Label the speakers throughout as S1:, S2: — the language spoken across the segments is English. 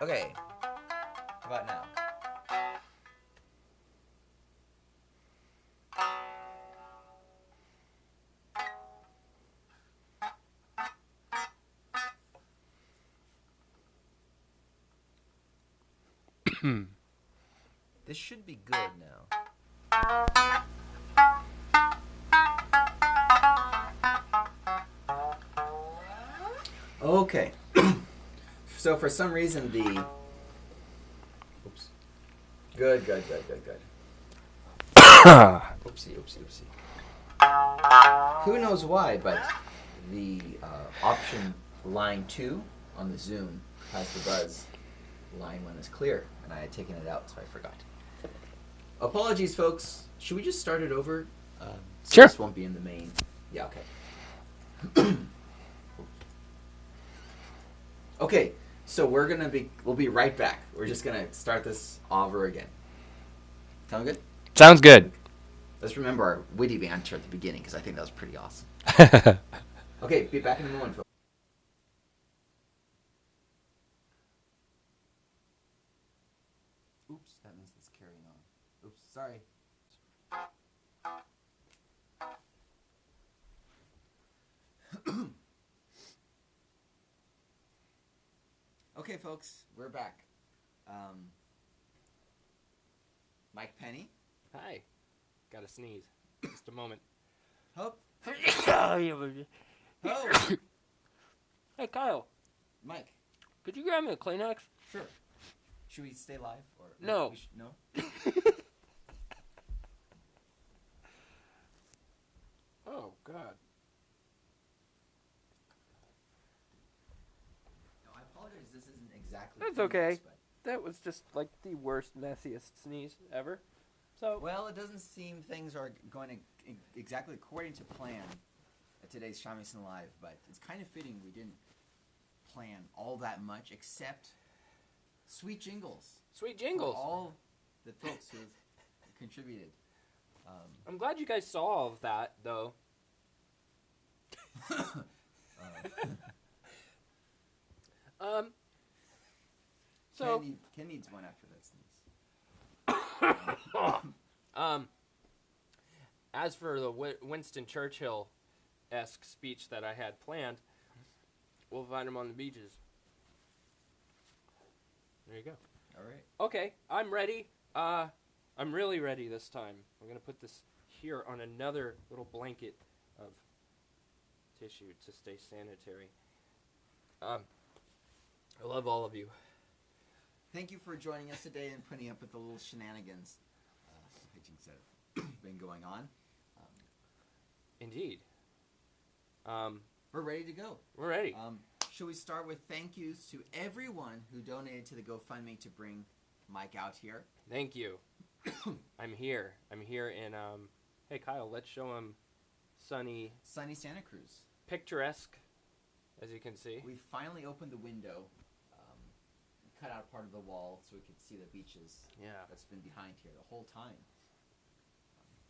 S1: Okay. How about now? This should be good now. Okay. So for some reason the... Oops. Good. Oopsie. Who knows why, but the option line 2 on the Zoom has the buzz. Line 1 is clear, and I had taken it out, so I forgot. Apologies, folks. Should we just start it over? So
S2: Sure.
S1: This won't be in the main. Yeah, okay. Okay, so we'll be right back. We're just gonna start this over again. Sound good?
S2: Sounds good.
S1: Let's remember our witty banter at the beginning, because I think that was pretty awesome. Okay, be back in a moment, folks. Oops, that means it's carrying on. Oops, sorry. Okay, folks, we're back. Mike Penny.
S2: Hi. Gotta sneeze. Just a moment.
S1: Hope.
S2: Hey, Kyle.
S1: Mike.
S2: Could you grab me a Kleenex?
S1: Sure. Should we stay live? Or
S2: No.
S1: No?
S2: Oh, God.
S1: No, I apologize. This isn't exactly...
S2: That's okay. That was just like the worst, messiest sneeze ever. So
S1: Well, it doesn't seem things are going to exactly according to plan at today's Shamisen Live, but it's kind of fitting we didn't plan all that much except sweet jingles.
S2: Sweet jingles.
S1: For all the folks who have contributed.
S2: I'm glad you guys saw all of that, though. So
S1: Ken needs one after that sneeze.
S2: As for the Winston Churchill-esque speech that I had planned, we'll find him on the beaches. There you go.
S1: All right.
S2: Okay, I'm ready. I'm really ready this time. I'm going to put this here on another little blanket of tissue to stay sanitary. I love all of you.
S1: Thank you for joining us today and putting up with the little shenanigans that have been going on.
S2: Indeed.
S1: We're ready to go.
S2: We're ready.
S1: Should we start with thank yous to everyone who donated to the GoFundMe to bring Mike out here?
S2: Thank you. I'm here. I'm here in, hey, Kyle, let's show him sunny
S1: Santa Cruz.
S2: Picturesque, as you can see.
S1: We finally opened the window, cut out part of the wall so we could see the beaches.
S2: Yeah.
S1: That's been behind here the whole time.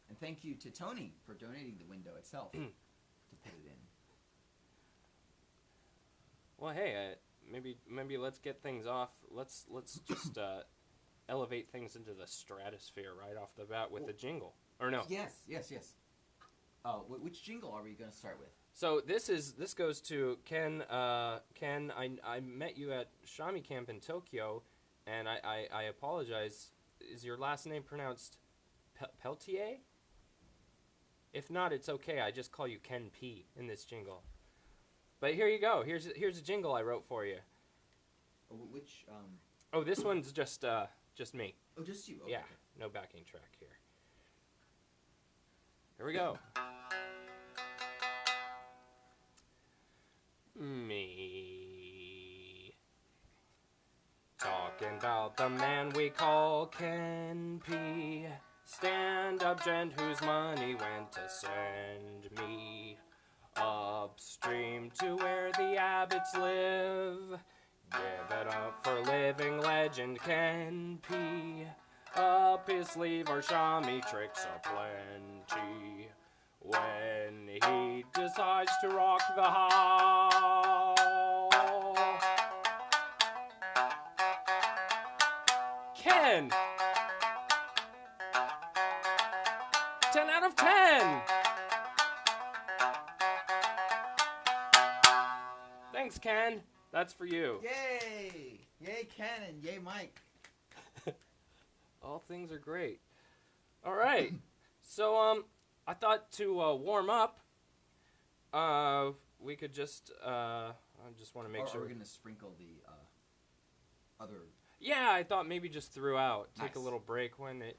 S1: And thank you to Tony for donating the window itself to put it in.
S2: Well, hey, maybe let's get things off. Let's just elevate things into the stratosphere right off the bat with the jingle. Or no?
S1: Yes. Oh, which jingle are we going to start with?
S2: So this goes to Ken. Ken, I met you at Shami Camp in Tokyo, and I apologize. Is your last name pronounced Peltier? If not, it's okay. I just call you Ken P in this jingle. But here you go. Here's a jingle I wrote for you.
S1: Which?
S2: Oh, this one's just me.
S1: Oh, just you. Okay.
S2: Yeah, no backing track here. Here we go. Me. Talking about the man we call Ken P. Stand-up gent whose money went to send me upstream to where the Abbotts live. Give it up for living legend Ken P. Up his sleeve our Shami tricks are plenty. When he decides to rock the house, Ken! 10 out of 10! Thanks, Ken. That's for you.
S1: Yay! Yay, Ken, and yay, Mike.
S2: All things are great. All right. So, I thought to warm up, we could just, I just want to make sure.
S1: We're going to sprinkle the other.
S2: Yeah, I thought maybe just throughout. Take a
S1: Nice.
S2: little break when it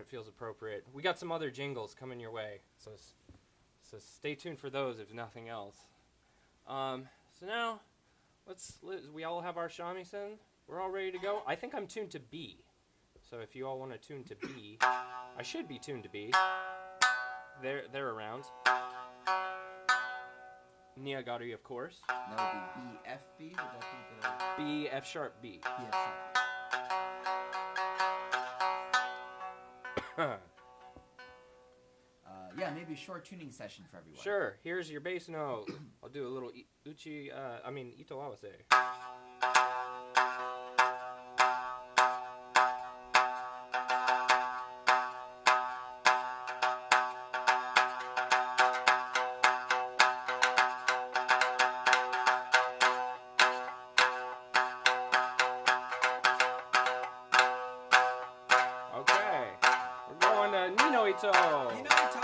S2: feels appropriate. We got some other jingles coming your way, so stay tuned for those if nothing else. So now, we all have our shamisen. We're all ready to go. I think I'm tuned to B. So if you all want to tune to B, I should be tuned to B. They're around. Niagari, of course.
S1: That would be B, F, B? Would that be the...
S2: B, F sharp, B.
S1: B, F sharp. Yeah, maybe a short tuning session for everyone.
S2: Sure. Here's your bass note. I'll do a little Ito Awase. Okay. We're going to Nino Ito.
S1: Nino Ito!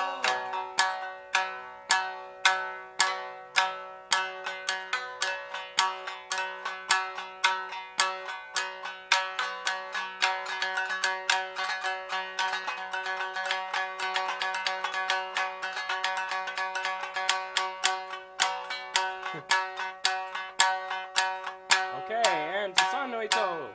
S2: Okay, and to San no Ito.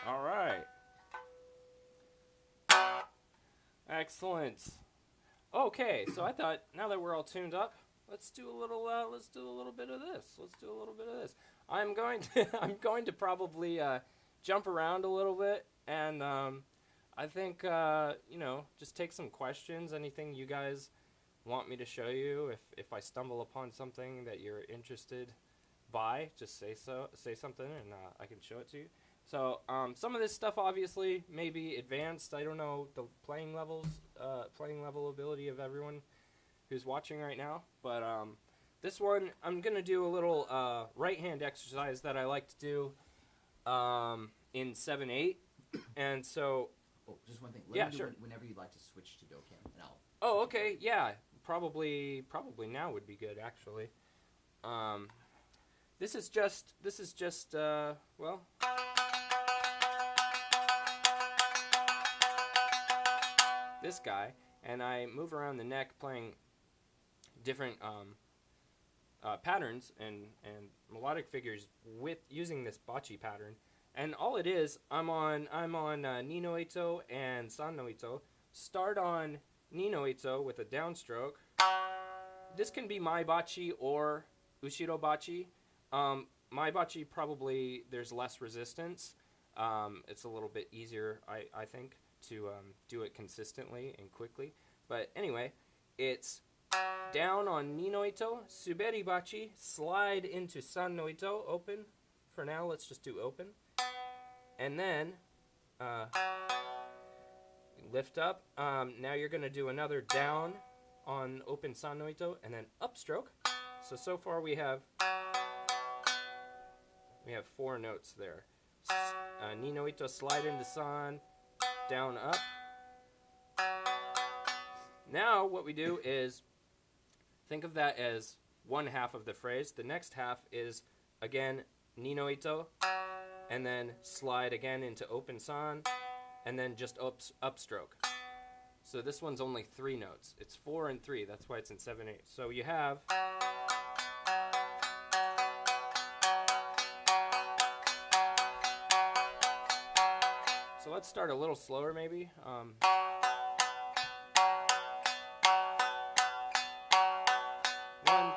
S2: All right. Excellent. Okay, so I thought now that we're all tuned up, let's do a little bit of this. I'm going to probably jump around a little bit, and I think just take some questions. Anything you guys want me to show you, if I stumble upon something that you're interested by, just say something, and I can show it to you. So some of this stuff obviously may be advanced. I don't know the playing level ability of everyone who's watching right now, but this one I'm gonna do a little right hand exercise that I like to do in 7/8, and so.
S1: Oh, just one thing.
S2: Yeah, sure.
S1: Whenever you'd like to switch to Dokkan, and I'll.
S2: Oh, okay, yeah, probably now would be good actually. This is just well. This guy, and I move around the neck playing different patterns and melodic figures with using this bachi pattern. And all it is, I'm on Ni no Ito and San no Ito. Start on Ni no Ito with a downstroke. This can be my bachi or Ushiro bachi. My bachi probably there's less resistance. It's a little bit easier, I think, to do it consistently and quickly. But anyway, it's down on Ni no Ito, Suberi bachi, slide into San no Ito, open. For now, let's just do open. And then lift up. Now you're going to do another down on open San no Ito, and then upstroke. So far we have 4 notes there. Ni no Ito, slide into San, down, up. Now what we do is think of that as one half of the phrase. The next half is, again, Ni no Ito, and then slide again into open San, and then just upstroke. So this one's only 3 notes. It's 4 and 3. That's why it's in 7/8. So you have. let's start a little slower maybe. 1,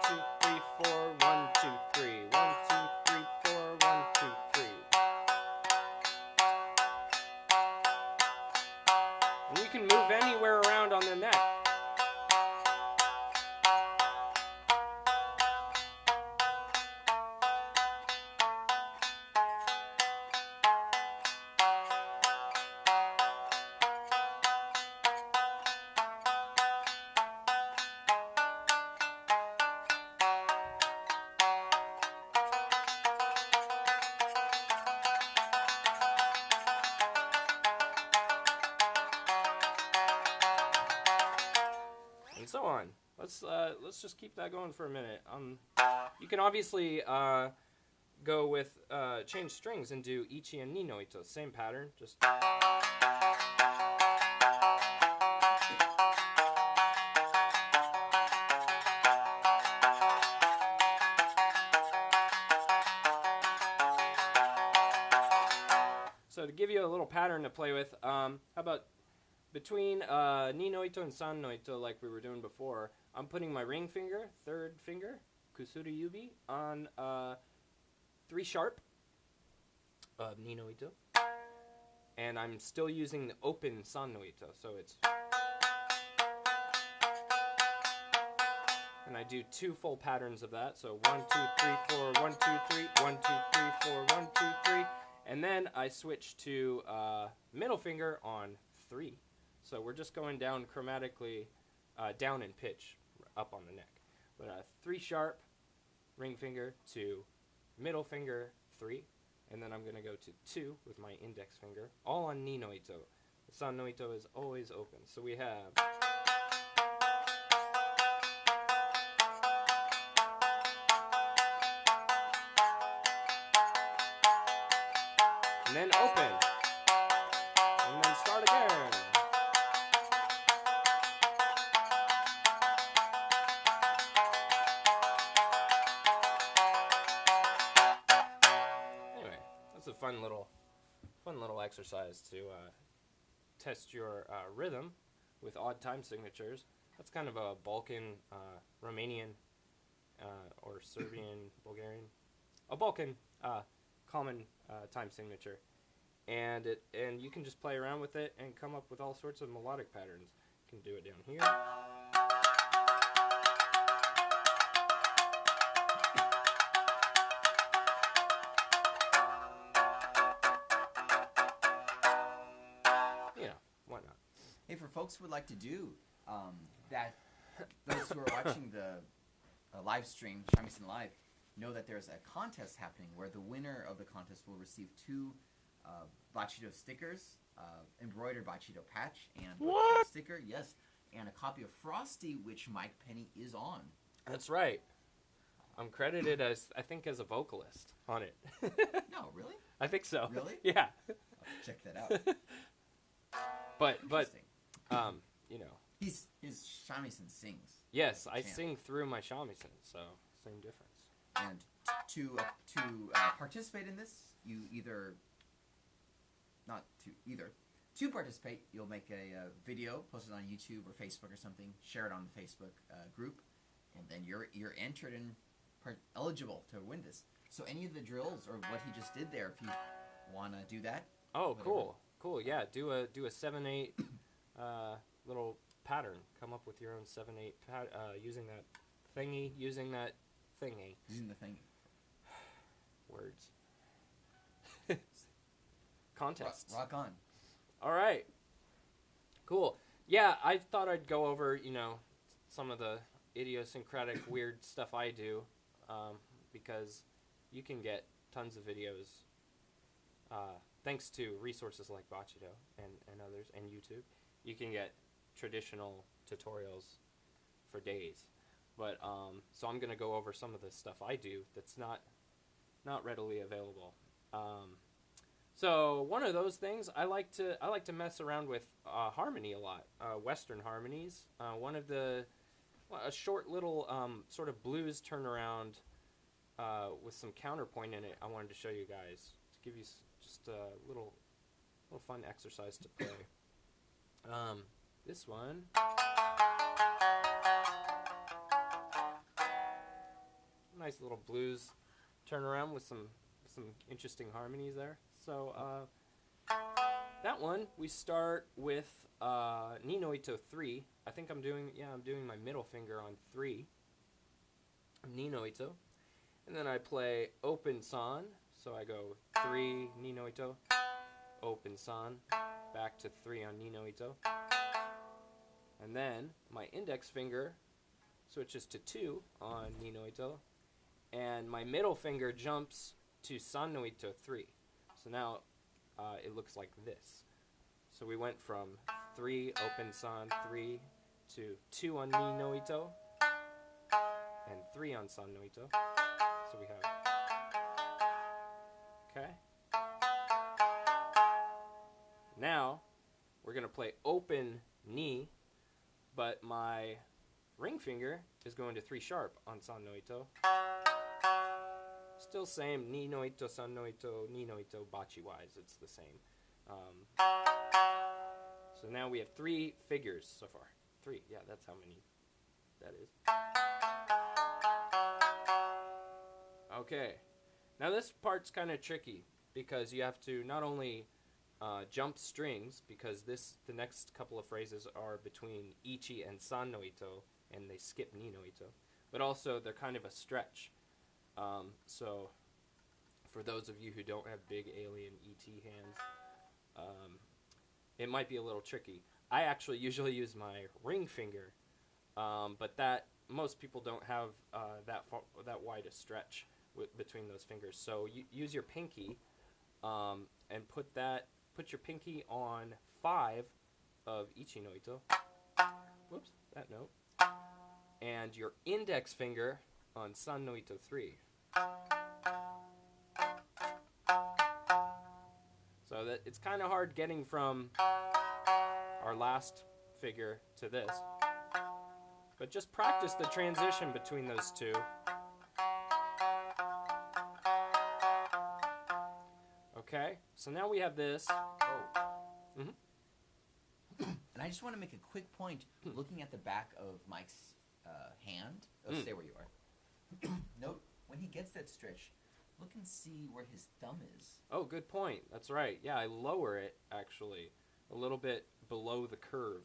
S2: 2, 3, 4, 1, 2, 3, 1, 2, 3, 4, 1, 2, 3. And you can move anywhere around on the neck. And so on. Let's just keep that going for a minute. You can obviously go with change strings and do ichi and ni no ito, same pattern. Just so to give you a little pattern to play with, how about between ni no ito and san no ito, like we were doing before, I'm putting my ring finger, third finger, kusuri yubi, on 3 sharp of ni no ito, and I'm still using the open san no ito, so it's, and I do 2 full patterns of that, so 1, 2, 3, 4, 1, 2, 3, 1, 2, 3, 4, 1, 2, 3, and then I switch to middle finger on 3. So we're just going down chromatically, down in pitch, up on the neck. But 3 sharp, ring finger to middle finger 3, and then I'm going to go to 2 with my index finger, all on ni no ito. The san no ito is always open. So we have, and then open, and then start again. Anyway, that's a fun little exercise to test your rhythm with odd time signatures. That's kind of a Balkan, Romanian, or Serbian, Bulgarian, a Balkan common time signature, and you can just play around with it and come up with all sorts of melodic patterns. You can do it down here. Why not?
S1: Hey, for folks who would like to do that, those who are watching the live stream, Shamisen Live, know that there's a contest happening where the winner of the contest will receive 2 Bachido stickers, embroidered Bachido patch, and a sticker, yes, and a copy of Frosty, which Mike Penny is on.
S2: That's right. I'm credited as, I think, as a vocalist on it.
S1: No, really?
S2: I think so.
S1: Really?
S2: Yeah.
S1: I'll check that out.
S2: But you know,
S1: his shamisen sings.
S2: Yes, I sing through my shamisen, so same difference.
S1: And to participate in this, you to participate, you'll make a video, post it on YouTube or Facebook or something, share it on the Facebook group, and then you're entered and eligible to win this. So any of the drills or what he just did there, if you want to do that.
S2: Oh,
S1: whatever.
S2: cool. Yeah, do a 7/8 little pattern. Come up with your own 7/8 using that thingy. Using the thingy. Words. Contests.
S1: Rock on.
S2: All right. Cool. Yeah, I thought I'd go over, some of the idiosyncratic weird stuff I do, because you can get tons of videos, thanks to resources like Bachido and others, and YouTube. You can get traditional tutorials for days. But, so I'm going to go over some of the stuff I do that's not readily available. So one of those things, I like to mess around with harmony a lot, Western harmonies. A short little sort of blues turnaround with some counterpoint in it. I wanted to show you guys to give you just a little little fun exercise to play. This one. Nice little blues turnaround with some interesting harmonies there. So that one we start with Ni no Ito 3. I think I'm doing my middle finger on 3. Ni no Ito. And then I play open san. So I go 3 Ni no Ito, open san, back to 3 on Ni no Ito. And then my index finger switches to 2 on Ni no Ito. And my middle finger jumps to san no Ito 3. So now it looks like this. So we went from 3 open san 3 to 2 on Ni no Ito and 3 on san no Ito. So we have, okay. Now we're going to play open Ni, but my ring finger is going to 3 sharp on san no Ito. Still same, Ni no Ito, san no Ito, Ni no Ito, bachi wise, it's the same. So now we have 3 figures so far. 3, yeah, that's how many that is. Okay, now this part's kind of tricky because you have to not only jump strings, because the next couple of phrases are between ichi and san no Ito, and they skip Ni no Ito, but also they're kind of a stretch. So for those of you who don't have big alien ET hands, it might be a little tricky. I actually usually use my ring finger, but most people don't have that wide a stretch between those fingers. So you use your pinky and put your pinky on 5 of ichi no Ito. Whoops, that note. And your index finger on san no Ito 3. So that it's kind of hard getting from our last figure to this. But just practice the transition between those two. Okay, so now we have this.
S1: Oh. And I just want to make a quick point. Looking at the back of Mike's hand, stay where you are. Note, when he gets that stretch, look and see where his thumb is.
S2: Oh, good point. That's right. Yeah, I lower it, actually, a little bit below the curve,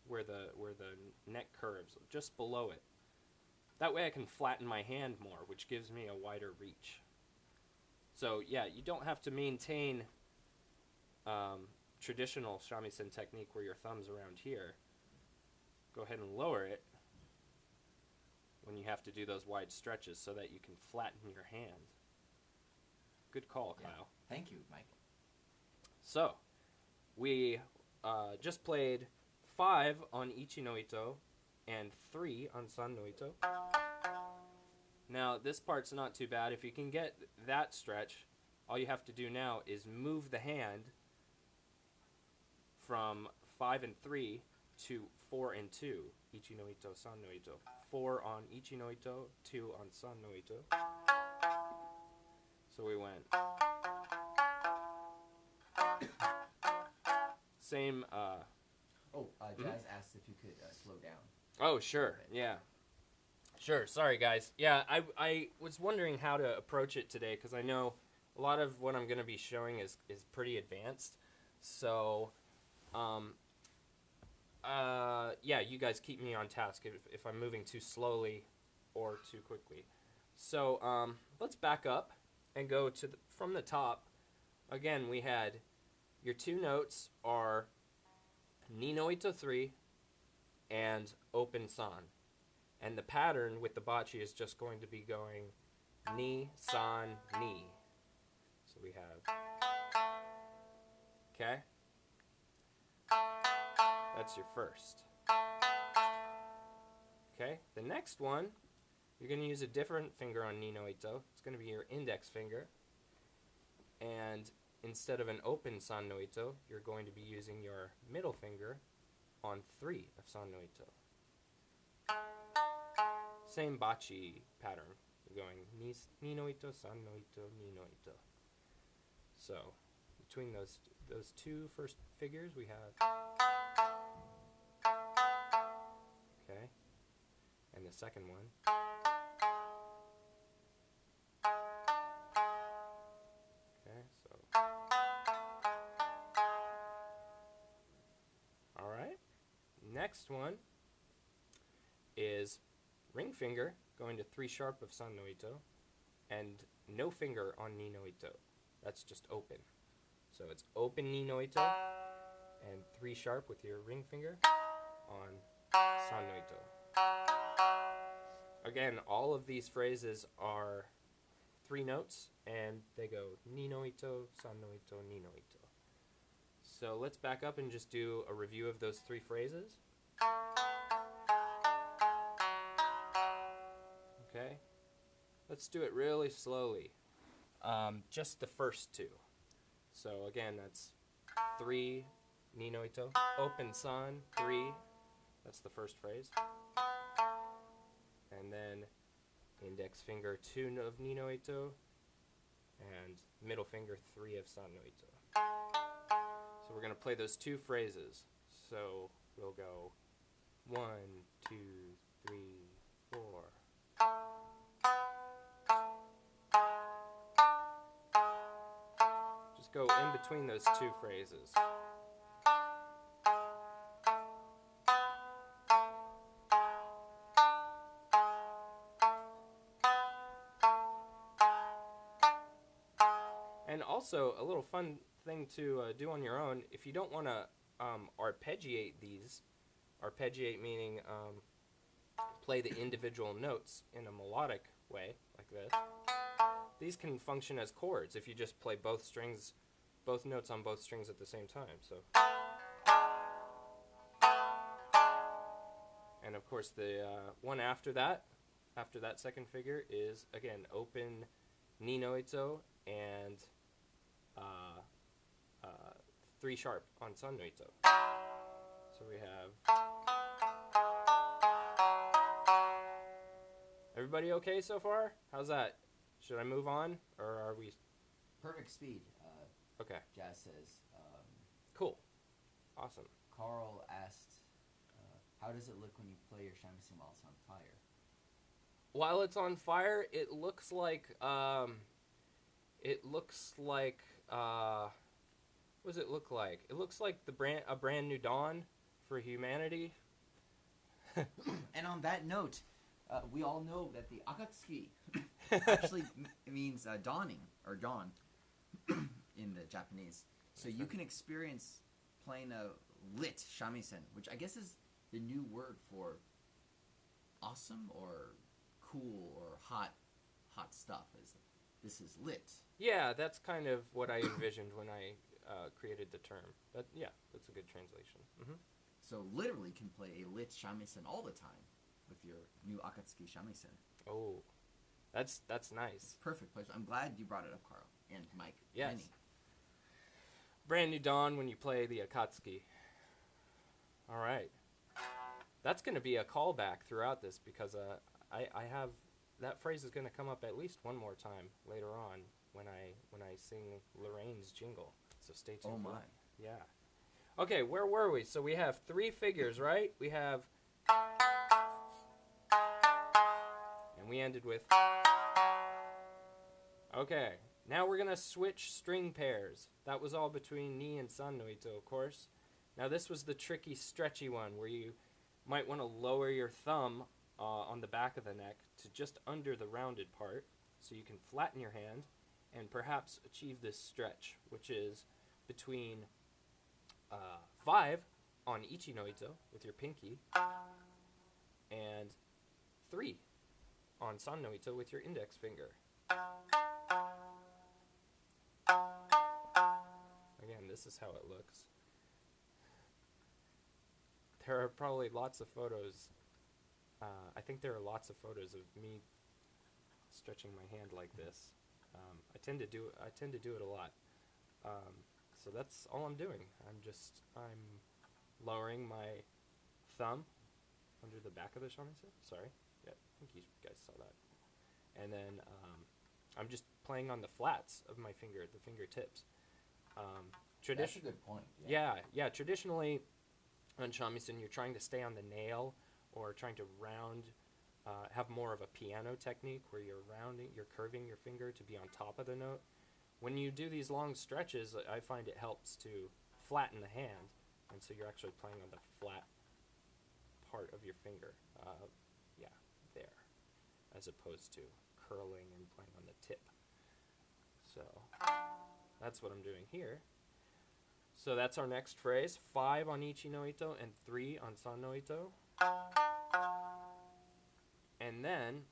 S2: where the neck curves, just below it. That way I can flatten my hand more, which gives me a wider reach. So, yeah, you don't have to maintain traditional shamisen technique where your thumb's around here. Go ahead and lower it when you have to do those wide stretches so that you can flatten your hand. Good call, Kyle.
S1: Thank you, Mike.
S2: So, we just played 5 on ichi no Ito and 3 on san no Ito. Now, this part's not too bad. If you can get that stretch, all you have to do now is move the hand from 5 and 3 to 4 and 2. Ichi no Ito, san no Ito. 4 on ichi no Ito, 2 on san no Ito. So we went. Same.
S1: Jazz asked if you could slow down.
S2: Oh, sure. Yeah. Sure. Sorry, guys. Yeah, I was wondering how to approach it today because I know a lot of what I'm going to be showing is pretty advanced. So, yeah, you guys keep me on task if I'm moving too slowly or too quickly. So, let's back up and go to from the top. Again, we had your 2 notes are Ni no Ito 3 and open san. And the pattern with the bachi is just going to be going ni, san, ni. So we have, okay? That's your first. Okay, the next one, you're going to use a different finger on Ni no Ito. It's going to be your index finger. And instead of an open san no Ito, you're going to be using your middle finger on 3 of san no Ito. Same bachi pattern. You're going ni no Ito, san no Ito, ni no Ito. So, between those those two first figures, we have, okay, and the second one. Okay, so, all right. Next one is ring finger going to 3 sharp of san no ito, and no finger on ni no ito. That's just open. So it's open ni no ito and 3 sharp with your ring finger on san no ito. Again, all of these phrases are 3 notes, and they go ni no ito, san no ito, ni no ito. So let's back up and just do a review of those 3 phrases. Okay, let's do it really slowly. Just the first 2. So again, that's 3 ni no ito, open san, 3. That's the first phrase. And then index finger 2 of ni no ito, and middle finger 3 of san no ito. So we're going to play those 2 phrases. So we'll go 1, 2, 3, 4. Just go in between those 2 phrases. And also, a little fun thing to do on your own, if you don't want to arpeggiate these, arpeggiate meaning play the individual notes in a melodic way, like this, these can function as chords if you just play both strings, both notes on both strings at the same time. So, and of course the one after that second figure is, again, open ni no ito and 3 sharp on san no ito. So we have, everybody okay so far? How's that? Should I move on, or are we?
S1: Perfect speed.
S2: Okay.
S1: Jazz says.
S2: Cool. Awesome.
S1: Carl asked, how does it look when you play your shamisen while it's on fire?
S2: While it's on fire, it looks like what does it look like? It looks like a brand new dawn for humanity.
S1: And on that note, we all know that the akatsuki actually means dawning, or dawn, in the Japanese. So you can experience playing a lit shamisen, which I guess is the new word for awesome or cool or hot stuff. This is lit.
S2: Yeah, that's kind of what I envisioned when I created the term. But yeah, that's a good translation. Mm-hmm.
S1: So literally can play a lit shamisen all the time with your new akatsuki shamisen.
S2: Oh, that's nice.
S1: It's perfect place. I'm glad you brought it up, Carl and Mike.
S2: Yes.
S1: Rennie.
S2: Brand new dawn when you play the akatsuki. All right. That's going to be a callback throughout this, because I have that phrase is going to come up at least one more time later on when I sing Lorraine's jingle. So stay tuned.
S1: Oh my.
S2: For that. Yeah. Okay, where were we? So we have 3 figures, right? We have, and we ended with. Okay, now we're going to switch string pairs. That was all between ni and san no ito, of course. Now this was the tricky, stretchy one where you might want to lower your thumb on the back of the neck to just under the rounded part, so you can flatten your hand and perhaps achieve this stretch, which is between 5 on ichi no ito with your pinky and 3 on san no ito with your index finger. Again, this is how it looks. There are probably lots of photos. I think there are lots of photos of me stretching my hand like this. I tend to do it a lot. So that's all I'm doing. I'm lowering my thumb under the back of the shamisen. Sorry. Yeah, I think you guys saw that. And then I'm just playing on the flats of my finger, the fingertips,
S1: That's a good point.
S2: Yeah. Traditionally, on shamisen, you're trying to stay on the nail or trying to round, have more of a piano technique where you're curving your finger to be on top of the note. When you do these long stretches, I find it helps to flatten the hand, and so you're actually playing on the flat part of your finger, there, as opposed to curling and playing on the tip. So that's what I'm doing here. So that's our next phrase, 5 on ichi no ito and 3 on san no ito. And then,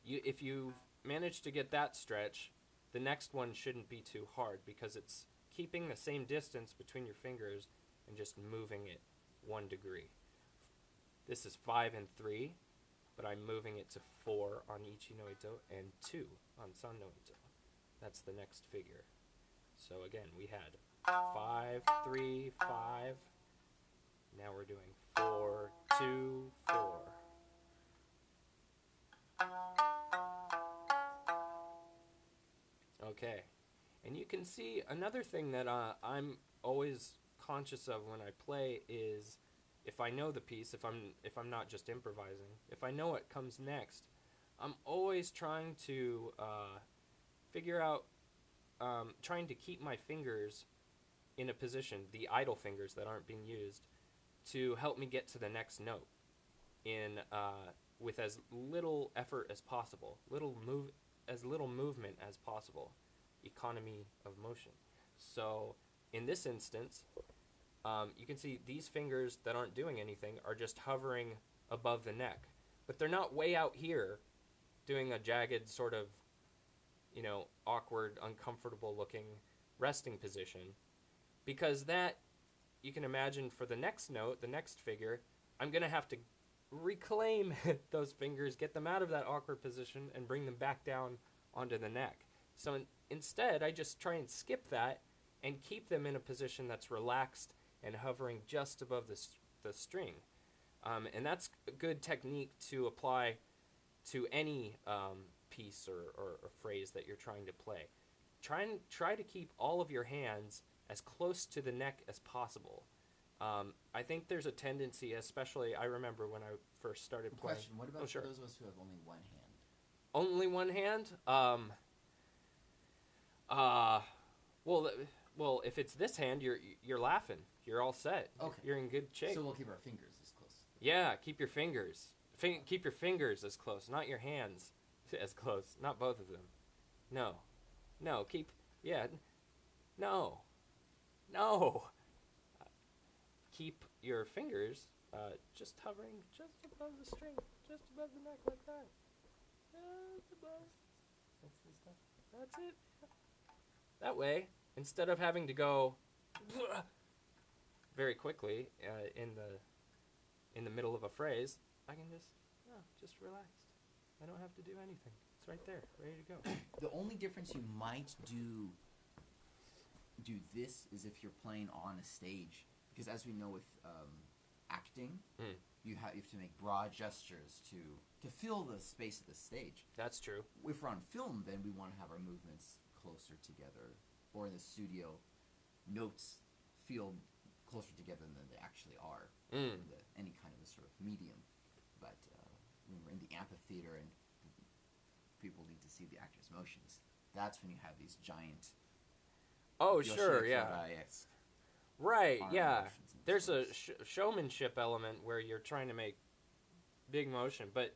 S2: if you manage to get that stretch, the next one shouldn't be too hard because it's keeping the same distance between your fingers and just moving it 1 degree. This is 5 and 3, but I'm moving it to 4 on ichi no ito and 2 on san no ito. That's the next figure. So again, we had 5, 3, 5. Now we're doing 4, 2, 4. Okay, and you can see another thing that I'm always conscious of when I play is if I know the piece, if I'm not just improvising, if I know what comes next, I'm always trying to figure out, trying to keep my fingers in a position, the idle fingers that aren't being used, to help me get to the next note in with as little effort as possible, as little movement as possible, economy of motion. So in this instance, you can see these fingers that aren't doing anything are just hovering above the neck, but they're not way out here doing a jagged sort of, awkward, uncomfortable looking resting position, because that, you can imagine for the next note, the next figure, I'm going to have to reclaim those fingers, get them out of that awkward position, and bring them back down onto the neck. So instead, I just try and skip that and keep them in a position that's relaxed and hovering just above the string. And that's a good technique to apply to any piece or phrase that you're trying to play. Try to keep all of your hands as close to the neck as possible. I think there's a tendency, especially I remember when I first started playing.
S1: Question, what about for those of us who have only one hand?
S2: Only one hand? Well, if it's this hand, you're laughing. You're all set. Okay. You're in good shape.
S1: So we'll keep our fingers as close.
S2: Yeah, keep your fingers. Keep your fingers as close, not your hands as close. Not both of them. No. Keep. Yeah. No. Keep your fingers just hovering just above the string, just above the neck like that. Just above. That's it. That way, instead of having to go very quickly in the middle of a phrase, I can just relax. I don't have to do anything. It's right there, ready to go.
S1: The only difference you might do this is if you're playing on a stage, because as we know with acting, you have to make broad gestures to fill the space of the stage.
S2: That's true.
S1: If we're on film, then we want to have our movements closer together, or in the studio, notes feel closer together than they actually are in any kind of a sort of medium. But when we're in the amphitheater and people need to see the actor's motions, that's when you have these giant...
S2: Oh, sure, yeah. Right, yeah. There's a showmanship element where you're trying to make big motion, but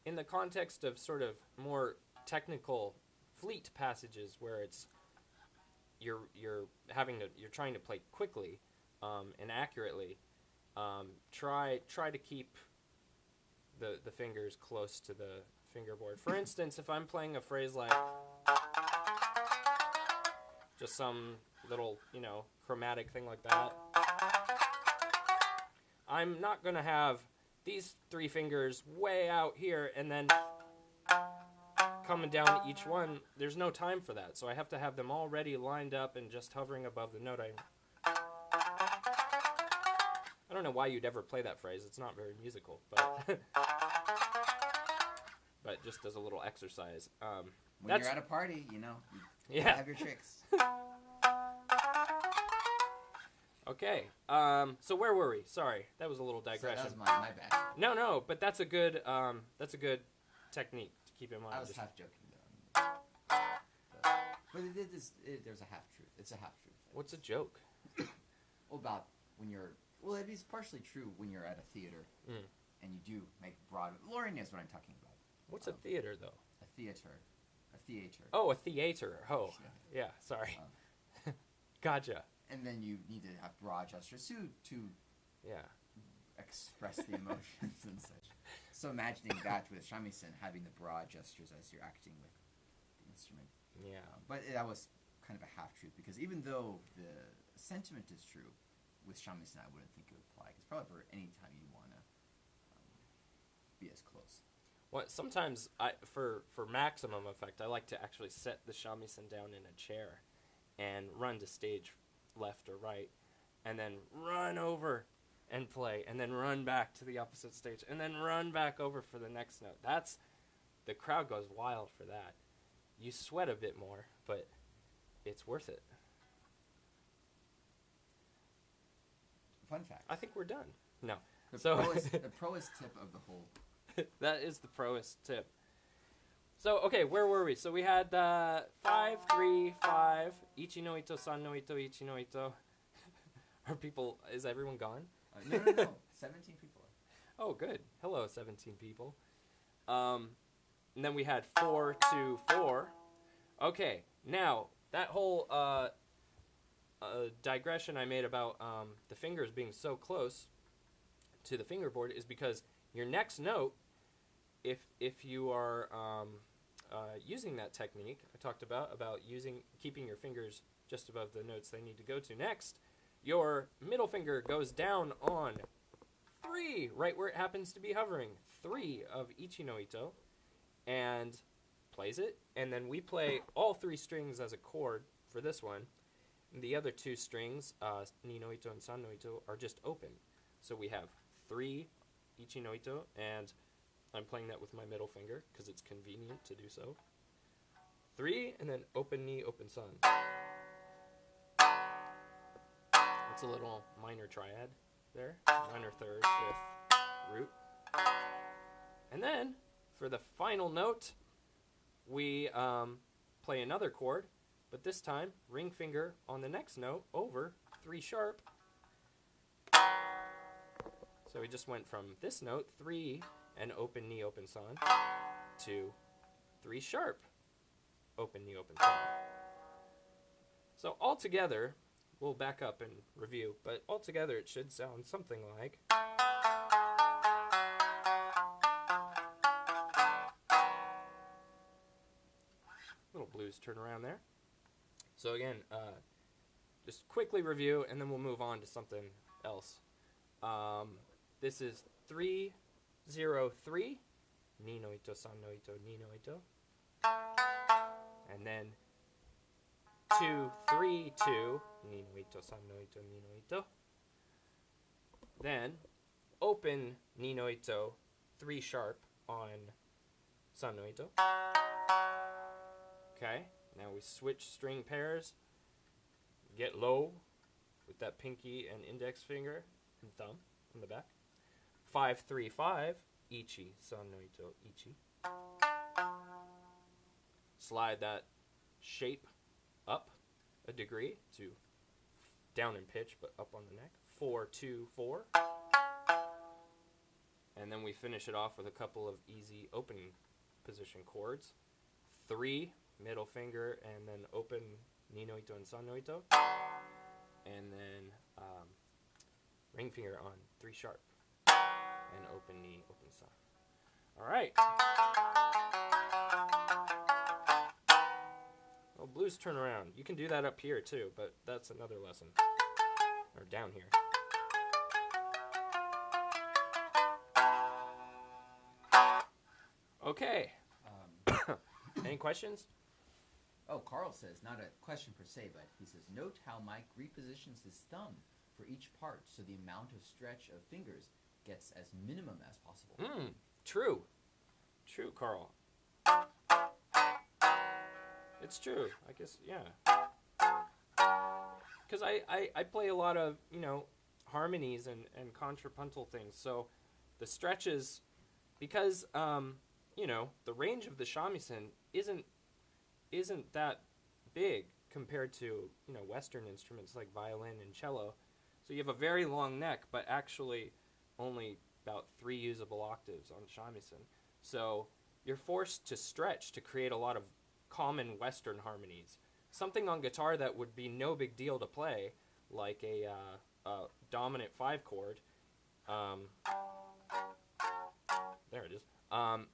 S2: in the context of sort of more technical fleet passages where it's you're trying to play quickly and accurately, try to keep the fingers close to the fingerboard. For instance, if I'm playing a phrase like just some little, chromatic thing like that, I'm not going to have these 3 fingers way out here and then coming down each one. There's no time for that, so I have to have them already lined up and just hovering above the note. I don't know why you'd ever play that phrase. It's not very musical, but but just as a little exercise.
S1: When you're at a party, you have your tricks.
S2: Okay. So where were we? Sorry, that was a little digression.
S1: So that was my bad.
S2: No, but that's a good technique to keep in mind.
S1: I was half joking though. But there's a half truth. It's a half truth.
S2: What's a joke?
S1: Well, about when you're... Well, it is partially true when you're at a theater and you do make broad... Lorraine knows what I'm talking about.
S2: What's a theater, though?
S1: A theater.
S2: Oh, a theater. Oh, yeah, sorry. Gotcha.
S1: And then you need to have broad gestures to express the emotions and such. So imagining that with shamisen, having the broad gestures as you're acting with the instrument.
S2: Yeah.
S1: But that was kind of a half-truth, because even though the sentiment is true, with shamisen I wouldn't think it would apply. It's probably for any time you want to be as close.
S2: Well, sometimes, for maximum effect, I like to actually set the shamisen down in a chair and run to stage left or right, and then run over and play, and then run back to the opposite stage, and then run back over for the next note. The crowd goes wild for that. You sweat a bit more, but it's worth it.
S1: Fun fact.
S2: I think we're done. No.
S1: The proest tip of the whole...
S2: That is the proest tip. So, okay, where were we? So we had 5, 3, 5, ichi no ito, san no ito, ichi no ito. Is everyone gone?
S1: No. 17 people.
S2: Oh, good. Hello, 17 people. And then we had 4, 2, 4. Okay, now, that whole digression I made about the fingers being so close to the fingerboard is because your next note, if you are using that technique I talked about keeping your fingers just above the notes they need to go to next, your middle finger goes down on 3, right where it happens to be hovering, 3 of ichi no ito, and plays it, and then we play all 3 strings as a chord for this one, and the other 2 strings, ni no ito and san no ito, are just open. So we have 3 ichi no ito, and I'm playing that with my middle finger because it's convenient to do so. 3, and then open ni, open san. That's a little minor triad there. Minor third, 5th, root. And then, for the final note, we play another chord, but this time, ring finger on the next note over 3 sharp. So we just went from this note, 3, and open ni, open san, to 3 sharp, open ni, open san. So all together, we'll back up and review, but all together it should sound something like... Little blues turnaround there. So again, just quickly review, and then we'll move on to something else. This is 3, 0, 3, ni no ito, san no ito, ni no ito. And then 2, 3, 2, ni no ito, san no ito, ni no ito. Then open ni no ito, 3 sharp on san no ito. Okay, now we switch string pairs. Get low with that pinky and index finger and thumb on the back. 5, 3, 5, ichi, san no ito, ichi. Slide that shape up a degree to down in pitch, but up on the neck. 4, 2, 4. And then we finish it off with a couple of easy open position chords. 3, middle finger, and then open ni no ito and san no ito. And then ring finger on 3 sharp. And open ni, open san. Alright. Well, blues turn around. You can do that up here too, but that's another lesson. Or down here. Okay. Any questions?
S1: Oh, Carl says, not a question per se, but he says, note how Mike repositions his thumb for each part so the amount of stretch of fingers gets as minimum as possible.
S2: True. True, Carl. It's true. I guess, yeah. because I play a lot of, harmonies and contrapuntal things. So the stretches, because, the range of the shamisen isn't that big compared to, Western instruments like violin and cello. So you have a very long neck, but actually only about 3 usable octaves on shamisen. So you're forced to stretch to create a lot of common Western harmonies. Something on guitar that would be no big deal to play, like a dominant 5 chord. There it is.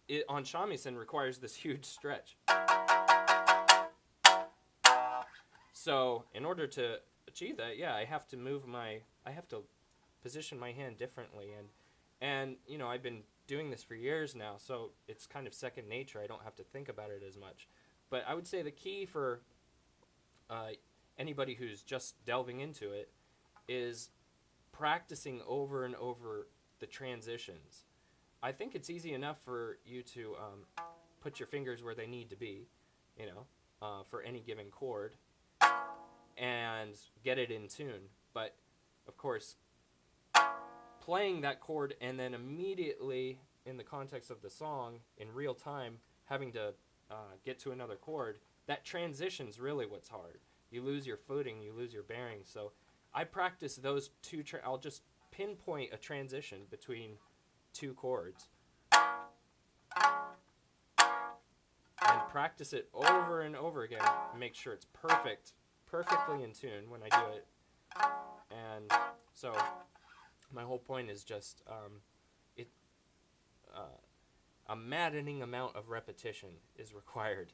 S2: It on shamisen requires this huge stretch. So in order to achieve that, I have to position my hand differently, and I've been doing this for years now, so it's kind of second nature. I don't have to think about it as much. But I would say the key for anybody who's just delving into it is practicing over and over the transitions. I think it's easy enough for you to put your fingers where they need to be, for any given chord, and get it in tune. But, of course, playing that chord and then immediately, in the context of the song, in real time, having to get to another chord, that transition's really what's hard. You lose your footing, you lose your bearing. So I practice those two. I'll just pinpoint a transition between 2 chords and practice it over and over again and make sure it's perfectly in tune when I do it. And so my whole point is just a maddening amount of repetition is required.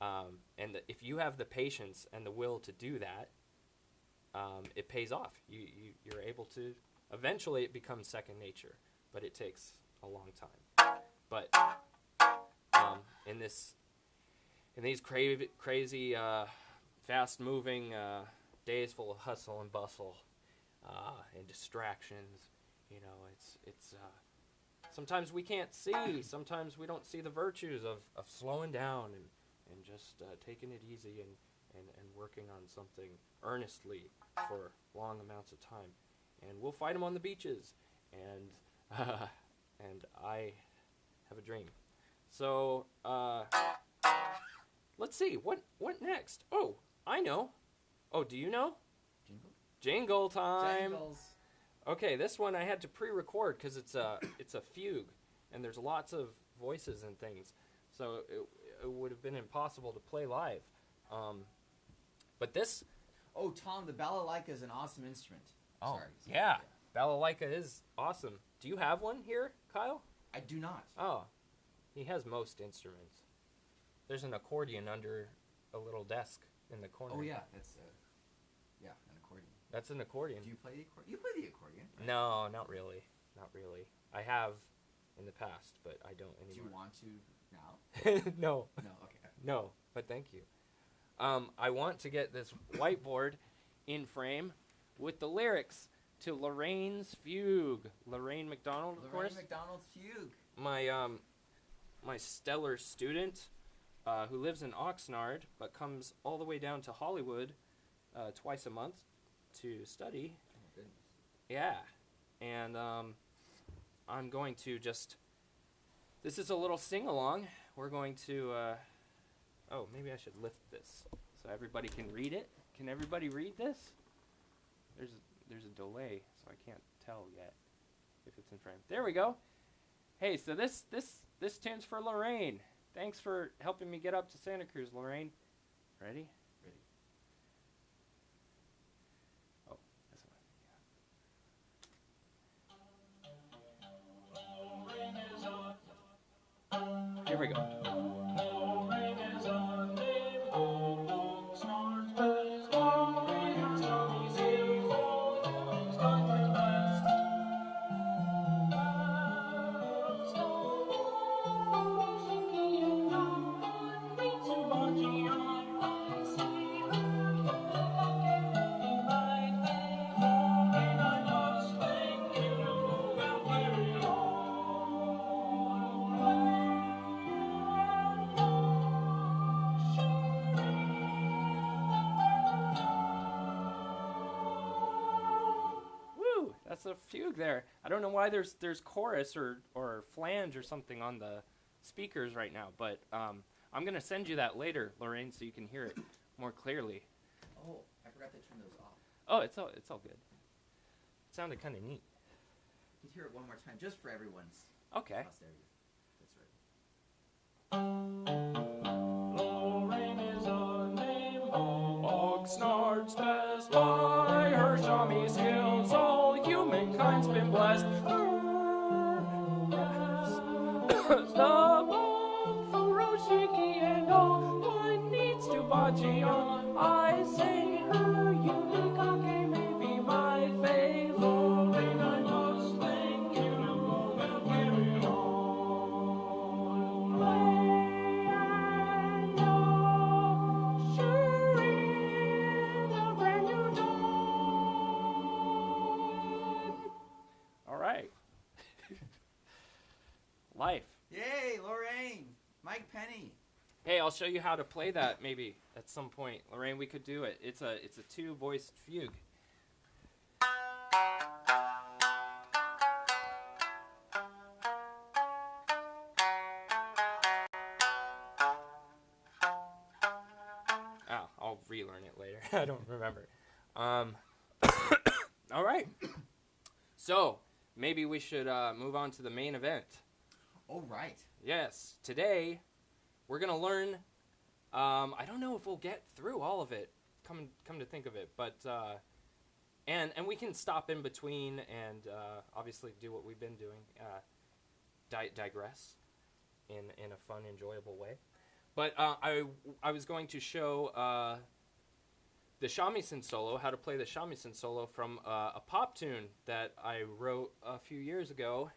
S2: And if you have the patience and the will to do that, it pays off. You're able to, eventually it becomes second nature, but it takes a long time. But in these crazy, fast-moving days full of hustle and bustle and distractions, it's sometimes we can't see. Sometimes we don't see the virtues of slowing down and just taking it easy and working on something earnestly for long amounts of time. And we'll fight them on the beaches. And I have a dream. So let's see. What next? Oh, I know. Oh, do you know? Jingle time.
S1: Jingles.
S2: Okay, this one I had to pre-record because it's a fugue, and there's lots of voices and things, so it would have been impossible to play live. But this...
S1: Oh, Tom, the balalaika is an awesome instrument.
S2: Oh,
S1: Sorry.
S2: yeah. Balalaika is awesome. Do you have one here, Kyle?
S1: I do not.
S2: Oh, he has most instruments. There's an accordion under a little desk in the corner.
S1: Oh, yeah, that's an accordion.
S2: That's an accordion.
S1: Do you play the accordion? You play the accordion, right?
S2: No, not really. Not really. I have in the past, but I don't anymore.
S1: Do you want to now?
S2: No.
S1: No, okay.
S2: No, but thank you. I want to get this whiteboard in frame with the lyrics to Lorraine's Fugue. Lorraine McDonald, of course.
S1: Lorraine McDonald's Fugue.
S2: My stellar student who lives in Oxnard but comes all the way down to Hollywood twice a month to study.
S1: Oh, goodness.
S2: Yeah. And I'm going to just... This is a little sing-along. We're going to... oh, maybe I should lift this so everybody can read it. Can everybody read this? There's a delay, so I can't tell yet if it's in frame. There we go. Hey, so this tune's for Lorraine. Thanks for helping me get up to Santa Cruz, Lorraine. Ready?
S1: Ready.
S2: Oh, this one. Here we go. a fugue there. I don't know why there's chorus or flange or something on the speakers right now, but I'm gonna send you that later, Lorraine, so you can hear it more clearly.
S1: Oh, I forgot to turn those off.
S2: Oh, it's all good. It sounded kind of neat.
S1: Can you hear it one more time, just for everyone's
S2: Okay.
S1: posterity? That's right.
S2: Lorraine is a name, Oxnard's best. By her shammy skills, all humankind's been blessed. The bomb, Furoshiki, and all one needs to Bachido. I say her Unikake may be my fave. Lorraine, I must thank you and carry on. Play and usher in a brand new dawn. All right. Life.
S1: Yay, Lorraine! Mike Penny!
S2: Hey, I'll show you how to play that maybe at some point. Lorraine, we could do it. It's a two-voiced fugue. Oh, I'll relearn it later. I don't remember. All right. So, maybe we should move on to the main event.
S1: Oh, right.
S2: Yes, today we're gonna learn. I don't know if we'll get through all of it. Come to think of it, but and we can stop in between and obviously do what we've been doing. Digress in a fun, enjoyable way. But I was going to show the shamisen solo, how to play the shamisen solo from a pop tune that I wrote a few years ago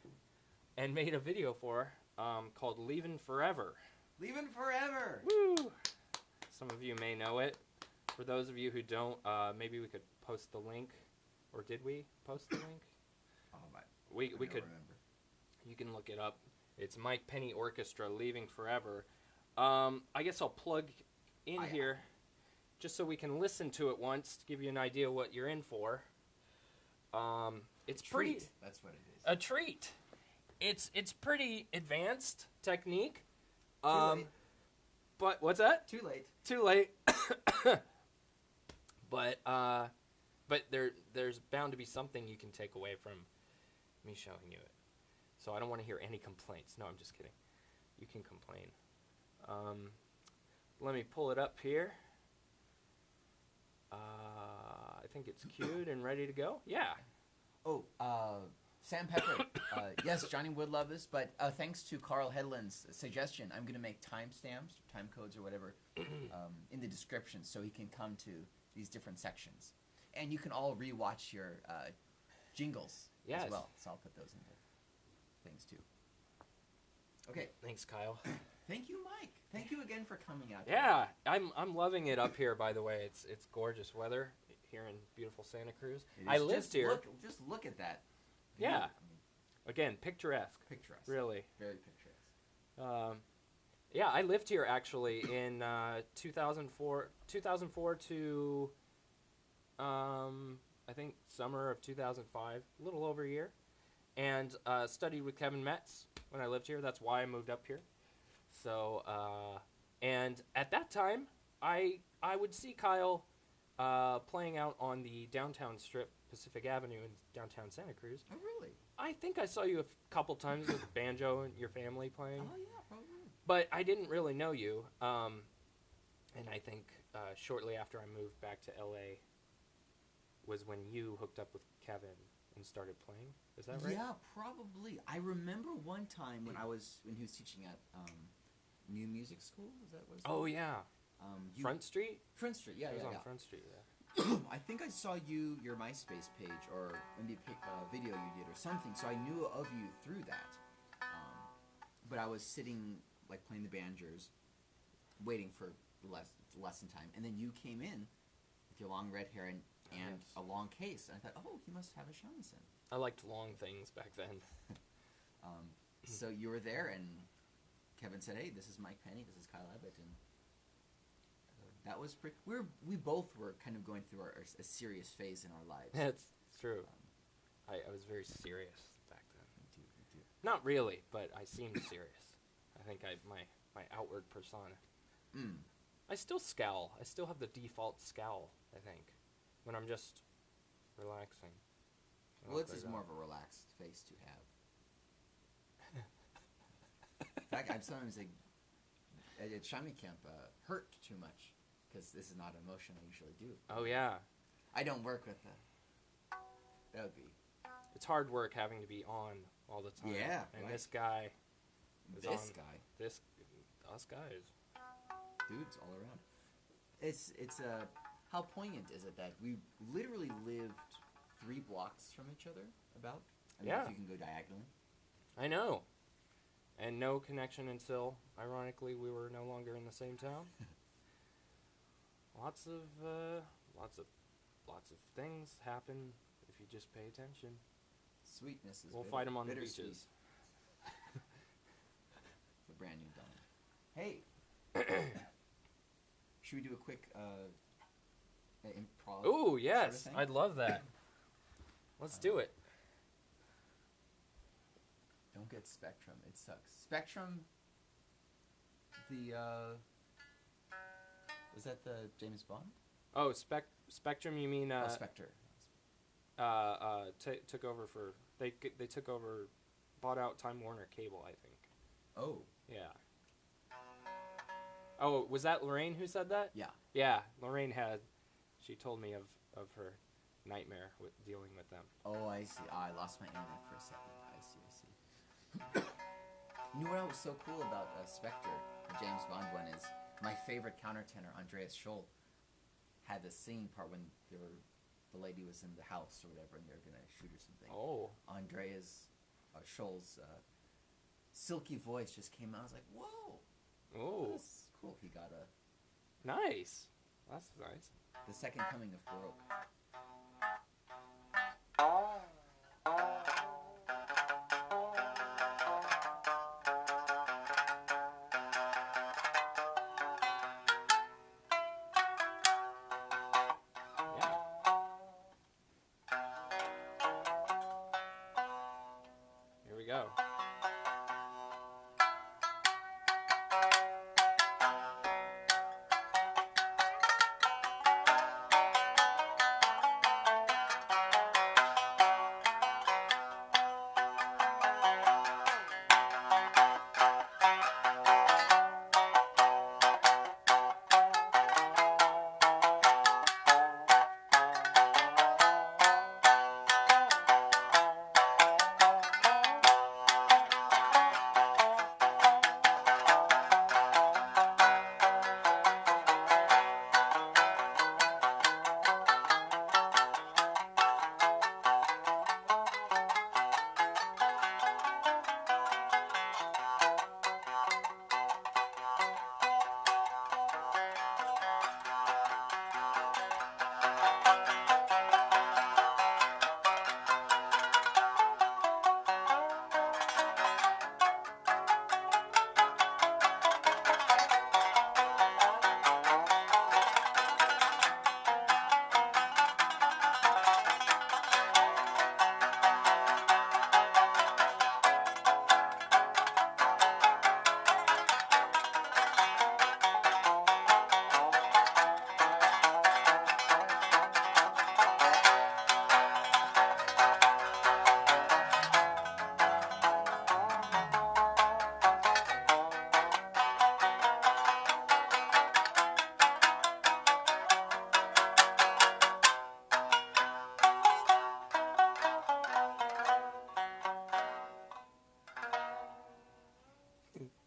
S2: and made a video for, called Leavin' Forever.
S1: Leaving forever!
S2: Woo! Some of you may know it. For those of you who don't, maybe we could post the link. Or did we post the link?
S1: Oh, my.
S2: We could.
S1: Remember.
S2: You can look it up. It's Mike Penny Orchestra, Leaving Forever. I guess I'll plug in here just so we can listen to it once to give you an idea what you're in for. It's pretty.
S1: That's what it is.
S2: A treat. It's pretty advanced technique.
S1: Too late.
S2: But what's that?
S1: Too late.
S2: Too late. But there's bound to be something you can take away from me showing you it. So I don't want to hear any complaints. No, I'm just kidding. You can complain. Let me pull it up here. I think it's cued and ready to go. Yeah.
S1: Oh, Sam Pepper. Yes, Johnny would love this, but thanks to Carl Hedlund's suggestion, I'm going to make timestamps, time codes or whatever, in the description so he can come to these different sections. And you can all rewatch your jingles as well. So I'll put those into things too. Okay.
S2: Thanks, Kyle.
S1: Thank you, Mike. Thank you again for coming out.
S2: Yeah, I'm loving it up here. By the way, it's gorgeous weather here in beautiful Santa Cruz. I lived here.
S1: Just look at that.
S2: Yeah.
S1: I mean,
S2: again, picturesque.
S1: Picturesque.
S2: Really.
S1: Very picturesque.
S2: Yeah, I lived here actually in 2004 to I think summer of 2005, a little over a year, and studied with Kevin Metz when I lived here. That's why I moved up here. So, and at that time, I would see Kyle playing out on the downtown strip, Pacific Avenue in downtown Santa Cruz.
S1: Oh, really?
S2: I think I saw you a couple times with banjo and your family playing.
S1: Oh, yeah, probably.
S2: But I didn't really know you. And I think shortly after I moved back to LA was when you hooked up with Kevin and started playing. Is that right?
S1: Yeah, probably. I remember one time when he was teaching at New Music School. Is that what it's called?
S2: Oh, yeah. Front Street?
S1: Front Street, yeah,
S2: It was
S1: yeah,
S2: on
S1: yeah.
S2: Front Street, yeah.
S1: I think I saw your MySpace page or maybe a video you did or something, so I knew of you through that. But I was sitting, like, playing the banjos, waiting for lesson time, and then you came in with your long red hair and
S2: Yes.
S1: a long case, and I thought, oh, he must have a shamisen.
S2: I liked long things back then.
S1: So you were there, and Kevin said, hey, this is Mike Penny, this is Kyle Abbott, and that was pretty... We both were kind of going through a serious phase in our lives.
S2: That's true. I was very serious back then.
S1: Me too.
S2: Not really, but I seemed serious. I think my outward persona. I still scowl. I still have the default scowl, I think, when I'm just relaxing.
S1: Well, this is more of a relaxed face to have. In fact, I'm sometimes like, at Shami Camp, hurt too much, because this is not an emotion I usually do.
S2: Oh, yeah.
S1: I don't work with that would be...
S2: It's hard work having to be on all the time.
S1: Yeah,
S2: and
S1: right.
S2: this guy is on. Us guys.
S1: Dudes all around. It's how poignant is it that we literally lived 3 blocks from each other, about? I mean,
S2: Yeah.
S1: if you can go diagonally.
S2: I know. And no connection until, ironically, we were no longer in the same town. Lots of things happen if you just pay attention.
S1: Sweetness is
S2: We'll
S1: bitter,
S2: fight them on the
S1: bittersweet.
S2: beaches.
S1: The brand new dawn. Hey, should we do a quick improv?
S2: Ooh, yes,
S1: sort of thing?
S2: I'd love that. Let's do it.
S1: Don't get Spectrum. It sucks. Spectrum. Was that the James Bond?
S2: Oh, Spectrum. You mean?
S1: Spectre.
S2: Took over for they took over, bought out Time Warner Cable, I think.
S1: Oh.
S2: Yeah. Oh, was that Lorraine who said that?
S1: Yeah.
S2: Yeah, Lorraine she told me of her nightmare with dealing with them.
S1: Oh, I see. I lost my internet for a second. I see. You know what was so cool about Spectre, the James Bond one, is my favorite countertenor, Andreas Scholl, had the singing part when the lady was in the house or whatever, and they were going to shoot or something.
S2: Oh.
S1: Andreas Scholl's silky voice just came out. I was like, whoa.
S2: Oh.
S1: That's cool. He got a...
S2: Nice. That's nice.
S1: The second coming of Baroque.
S2: Here we go.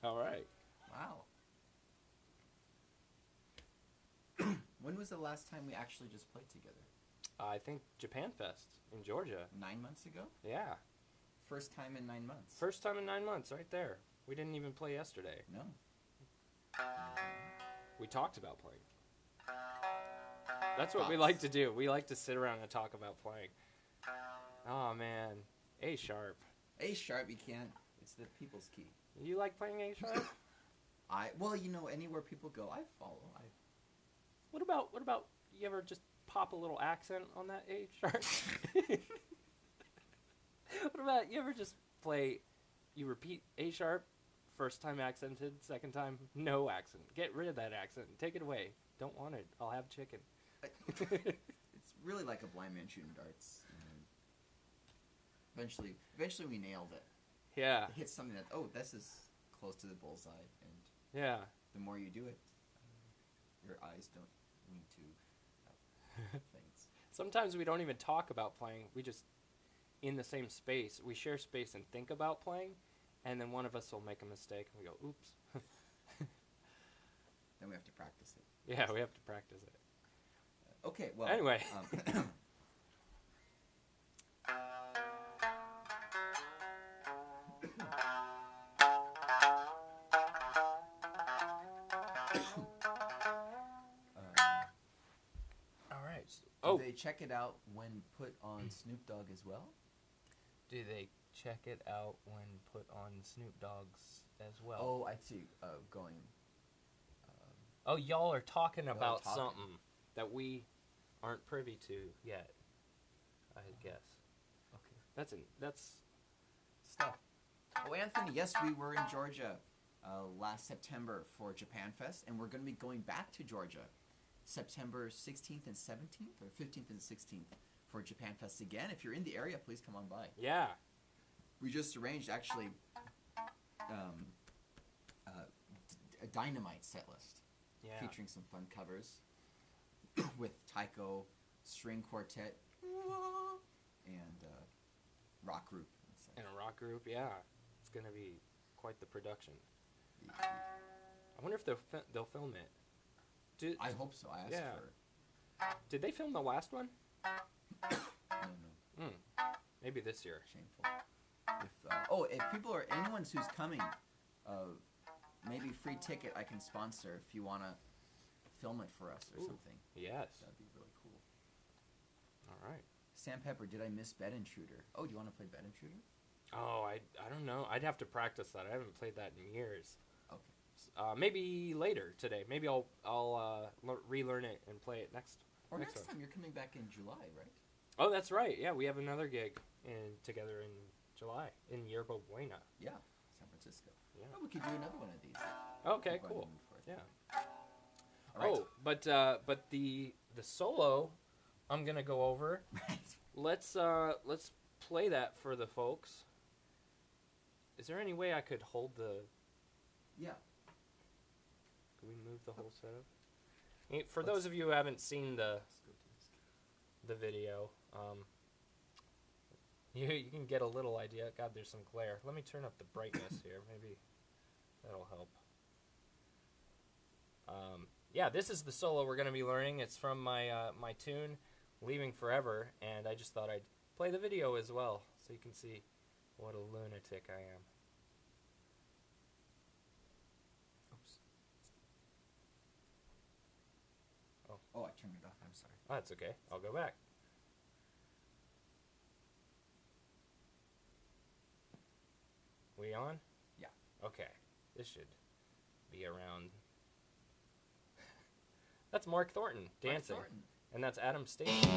S2: All right.
S1: Wow. When was the last time we actually just played together?
S2: I think Japan Fest in Georgia.
S1: 9 months ago?
S2: Yeah.
S1: First time in 9 months.
S2: First time in 9 months, right there. We didn't even play yesterday.
S1: No.
S2: We talked about playing. That's what we
S1: Thoughts?
S2: like to do. We like to sit around and talk about playing. Oh, man. A sharp.
S1: A sharp, you can't. It's the people's key.
S2: You like playing A sharp?
S1: Well, you know, anywhere people go, I follow.
S2: What about you ever just pop a little accent on that A sharp? What about, you ever just play, you repeat A sharp, first time accented, second time no accent. Get rid of that accent. Take it away. Don't want it. I'll have chicken.
S1: It's really like a blind man shooting darts. Eventually we nailed it.
S2: Yeah.
S1: It hits something that, oh, this is close to the bullseye. And
S2: Yeah.
S1: the more you do it, your eyes don't wink to things.
S2: Sometimes we don't even talk about playing. We just, in the same space, we share space and think about playing, and then one of us will make a mistake, and we go, oops.
S1: Then we have to practice it.
S2: Yeah, we have to practice it.
S1: Okay, well.
S2: Anyway. All right.
S1: Do they check it out when put on Snoop Dogg as well?
S2: Do they check it out when put on Snoop Dogg's as well?
S1: Oh, I see. Going.
S2: Oh, y'all are talking
S1: Y'all are
S2: about
S1: talking.
S2: something that we aren't privy to yet, I guess.
S1: Okay.
S2: That's
S1: Stuff. Oh, Anthony, yes, we were in Georgia last September for Japan Fest, and we're going to be going back to Georgia September 16th and 17th, or 15th and 16th for Japan Fest again. If you're in the area, please come on by.
S2: yeah.
S1: We just arranged, actually, a dynamite set list
S2: Yeah.
S1: featuring some fun covers with taiko, string quartet, and rock group.
S2: In a rock group, yeah. It's going to be quite the production. I wonder if they'll film it.
S1: I hope so. I asked
S2: Yeah.
S1: for.
S2: Did they film the last one?
S1: No.
S2: Maybe this year.
S1: Shameful. If people are anyone who's coming, maybe free ticket I can sponsor if you want to film it for us or
S2: Ooh.
S1: something.
S2: Yes.
S1: That'd be really cool.
S2: All right.
S1: Sam Pepper, did I miss Bed Intruder? Oh, do you want to play Bed Intruder?
S2: Oh, I don't know. I'd have to practice that. I haven't played that in years.
S1: Okay.
S2: Maybe later today. Maybe I'll relearn it and play it next.
S1: Or
S2: next
S1: next
S2: time.
S1: time, you're coming back in July, right?
S2: Oh, that's right. Yeah, we have another gig together in July in Yerba Buena.
S1: Yeah, San Francisco.
S2: Yeah.
S1: Oh, we could do another one of these.
S2: Okay,
S1: Keep on
S2: cool.
S1: moving forward.
S2: Yeah.
S1: All right.
S2: Oh, but the solo, I'm gonna go over. Let's play that for the folks. Is there any way I could hold the?
S1: Yeah.
S2: Can we move the whole setup? For those of you who haven't seen the video, you can get a little idea. God, there's some glare. Let me turn up the brightness here. Maybe that'll help. Yeah, this is the solo we're going to be learning. It's from my my tune, Leaving Forever, and I just thought I'd play the video as well, so you can see what a lunatic I am.
S1: Oops.
S2: Oh.
S1: Oh, I turned it off. I'm sorry.
S2: Oh, that's okay. I'll go back. We on?
S1: Yeah.
S2: Okay. This should be around. That's Mark Thornton dancing.
S1: Mark Thornton.
S2: And that's Adam Station.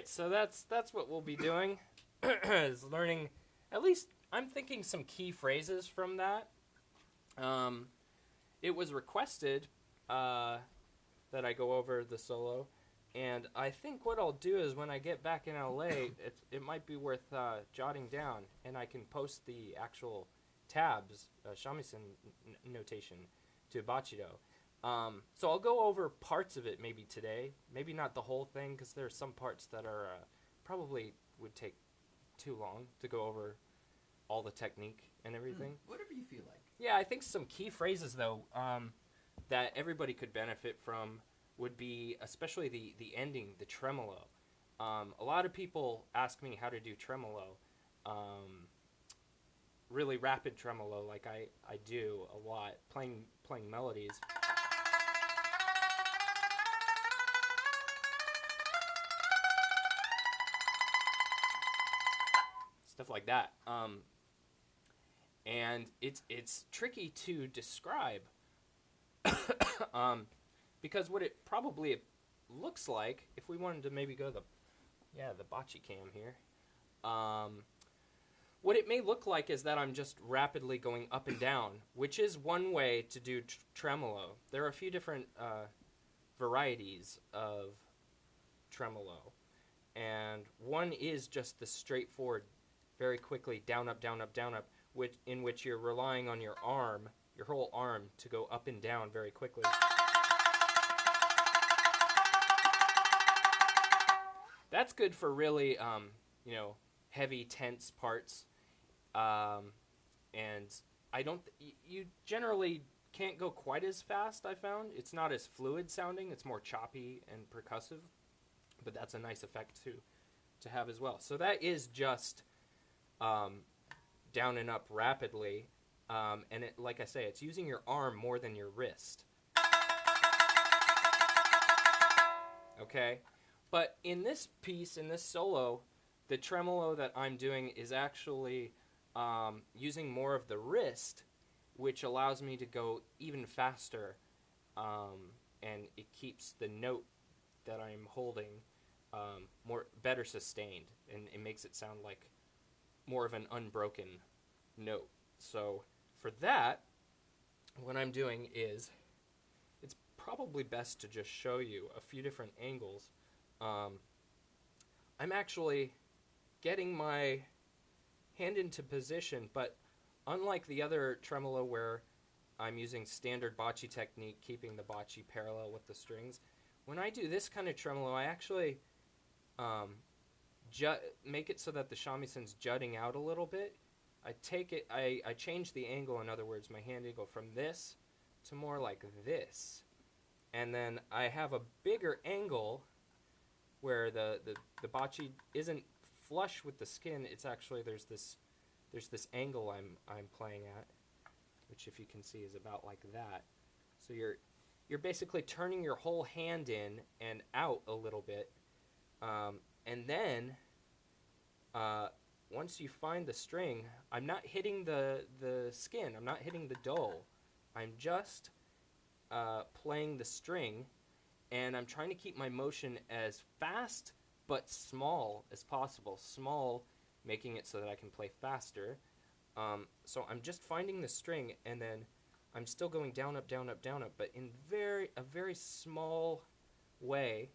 S2: So that's what we'll be doing, is learning, at least I'm thinking some key phrases from that. It was requested that I go over the solo, and I think what I'll do is when I get back in LA, it might be worth jotting down, and I can post the actual tabs, Shamisen notation, to Bachido. So I'll go over parts of it maybe today. Maybe not the whole thing, because there are some parts that are probably would take too long to go over all the technique and everything.
S1: Whatever you feel like.
S2: Yeah, I think some key phrases, though, that everybody could benefit from would be especially the ending, the tremolo. A lot of people ask me how to do tremolo, really rapid tremolo, like I do a lot, playing melodies. Stuff like that. And it's tricky to describe because what it probably looks like, if we wanted to maybe go the bocce cam here, what it may look like is that I'm just rapidly going up and down, which is one way to do tremolo. There are a few different varieties of tremolo, and one is just the straightforward, very quickly down, up, down, up, down, up, in which you're relying on your arm, your whole arm, to go up and down very quickly. That's good for really, heavy, tense parts. And you generally can't go quite as fast, I found. It's not as fluid sounding. It's more choppy and percussive. But that's a nice effect to have as well. So that is just down and up rapidly. And like I say, it's using your arm more than your wrist. Okay? But in this piece, in this solo, the tremolo that I'm doing is actually using more of the wrist, which allows me to go even faster, and it keeps the note that I'm holding better sustained, and it makes it sound like more of an unbroken note. So for that, what I'm doing is, it's probably best to just show you a few different angles. I'm actually getting my hand into position, but unlike the other tremolo where I'm using standard bocce technique, keeping the bocce parallel with the strings, when I do this kind of tremolo, I actually make it so that the shamisen's jutting out a little bit. I change the angle, in other words, my hand angle from this to more like this. And then I have a bigger angle where the bocce isn't flush with the skin. It's actually, there's this angle I'm playing at, which, if you can see, is about like that. So you're basically turning your whole hand in and out a little bit, and then once you find the string, I'm not hitting the skin. I'm not hitting the dole. I'm just playing the string, and I'm trying to keep my motion as fast but small as possible. Small, making it so that I can play faster. So I'm just finding the string, and then I'm still going down, up, down, up, down, up, but in a very small way,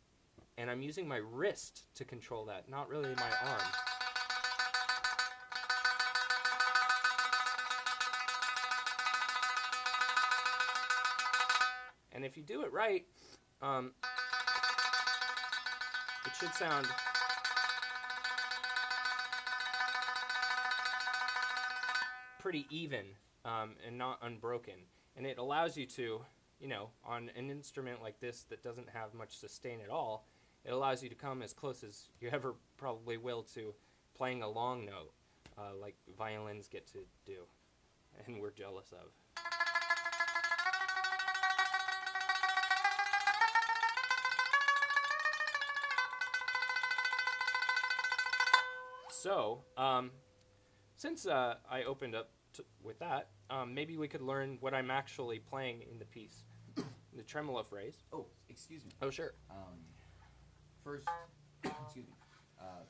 S2: and I'm using my wrist to control that, not really my arm. And if you do it right, it should sound pretty even and not unbroken. And it allows you to, on an instrument like this that doesn't have much sustain at all, it allows you to come as close as you ever probably will to playing a long note, like violins get to do, and we're jealous of. So, since I opened up with that, maybe we could learn what I'm actually playing in the piece. The tremolo phrase.
S1: Oh, excuse me.
S2: Oh, sure.
S1: First, excuse me.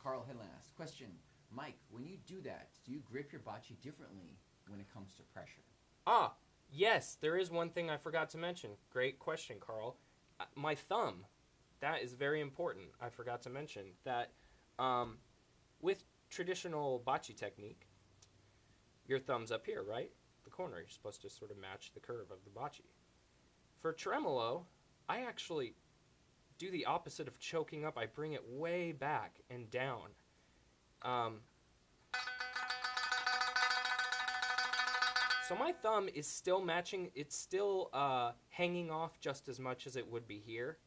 S1: Carl Headland asked, question, Mike, when you do that, do you grip your bocce differently when it comes to pressure?
S2: Ah, yes, there is one thing I forgot to mention. Great question, Carl. My thumb. That is very important. I forgot to mention that with traditional bocce technique, your thumb's up here, right? The corner. You're supposed to sort of match the curve of the bocce. For tremolo, I actually do the opposite of choking up. I bring it way back and down. So my thumb is still matching. It's still hanging off just as much as it would be here.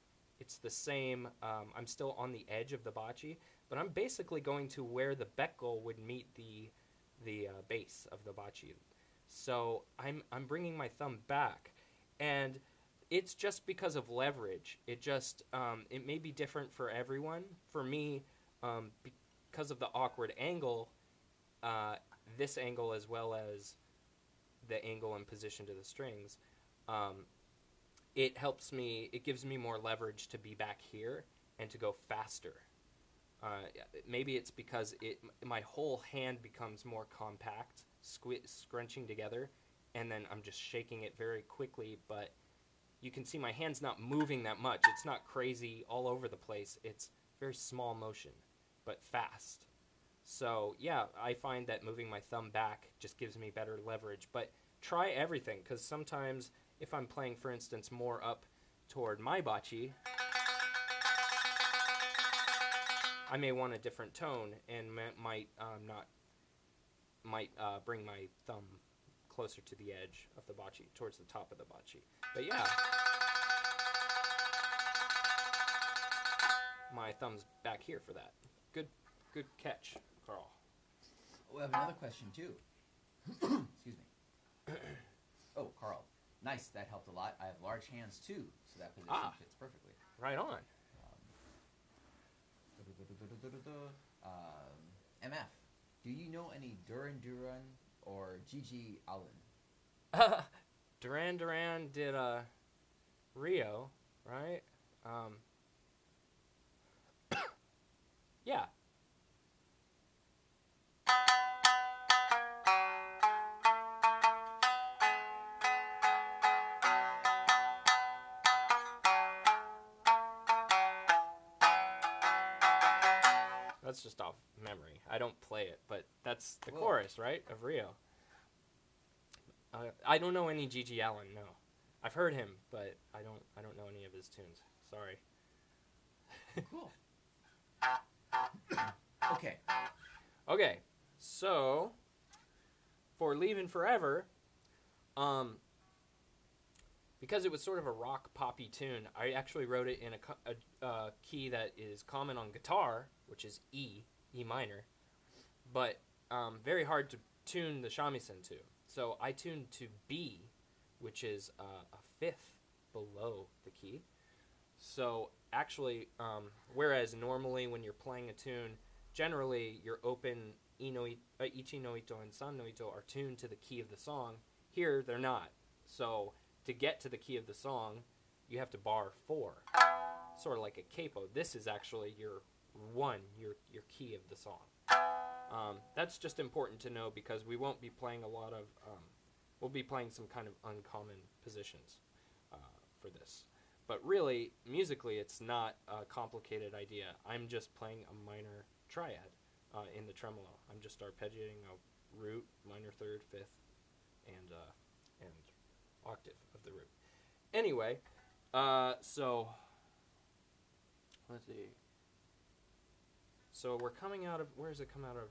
S2: It's the same. I'm still on the edge of the bachi, but I'm basically going to where the bekel would meet the base of the bachi. So I'm bringing my thumb back, and it's just because of leverage. It just it may be different for everyone. For me, because of the awkward angle, this angle as well as the angle and position to the strings, it helps me. It gives me more leverage to be back here and to go faster. Maybe it's because my whole hand becomes more compact, scrunching together, and then I'm just shaking it very quickly, but you can see my hand's not moving that much. It's not crazy all over the place. It's very small motion, but fast. So, yeah, I find that moving my thumb back just gives me better leverage. But try everything, because sometimes if I'm playing, for instance, more up toward my bachi, I may want a different tone and might bring my thumb closer to the edge of the bachi, towards the top of the bachi. But yeah, my thumb's back here for that. Good catch, Carl.
S1: We have another question too. Excuse me. Oh, Carl. Nice, that helped a lot. I have large hands too, so that position fits perfectly.
S2: Right on.
S1: MF, do you know any Duran or Gigi Allen?
S2: Duran did Rio, right? Yeah. That's just off memory. I don't play it, but that's the chorus, right, of Rio. I don't know any Gigi Allen. No, I've heard him, but I don't know any of his tunes. Sorry.
S1: Cool. Okay.
S2: Okay. So for Leavin' Forever, because it was sort of a rock poppy tune, I actually wrote it in a key that is common on guitar, which is E minor, but very hard to tune the shamisen to. So I tuned to B, which is a fifth below the key. So actually, whereas normally when you're playing a tune, generally your open Ichi no Ito and San no Ito are tuned to the key of the song. Here, they're not. So to get to the key of the song, you have to bar 4, sort of like a capo. This is actually your 1, your key of the song. That's just important to know because we won't be playing a lot of, we'll be playing some kind of uncommon positions for this. But really, musically, it's not a complicated idea. I'm just playing a minor triad in the tremolo. I'm just arpeggiating a root, minor third, fifth, and octave of the root. Anyway, so let's see. So we're coming out of, where does it come out of?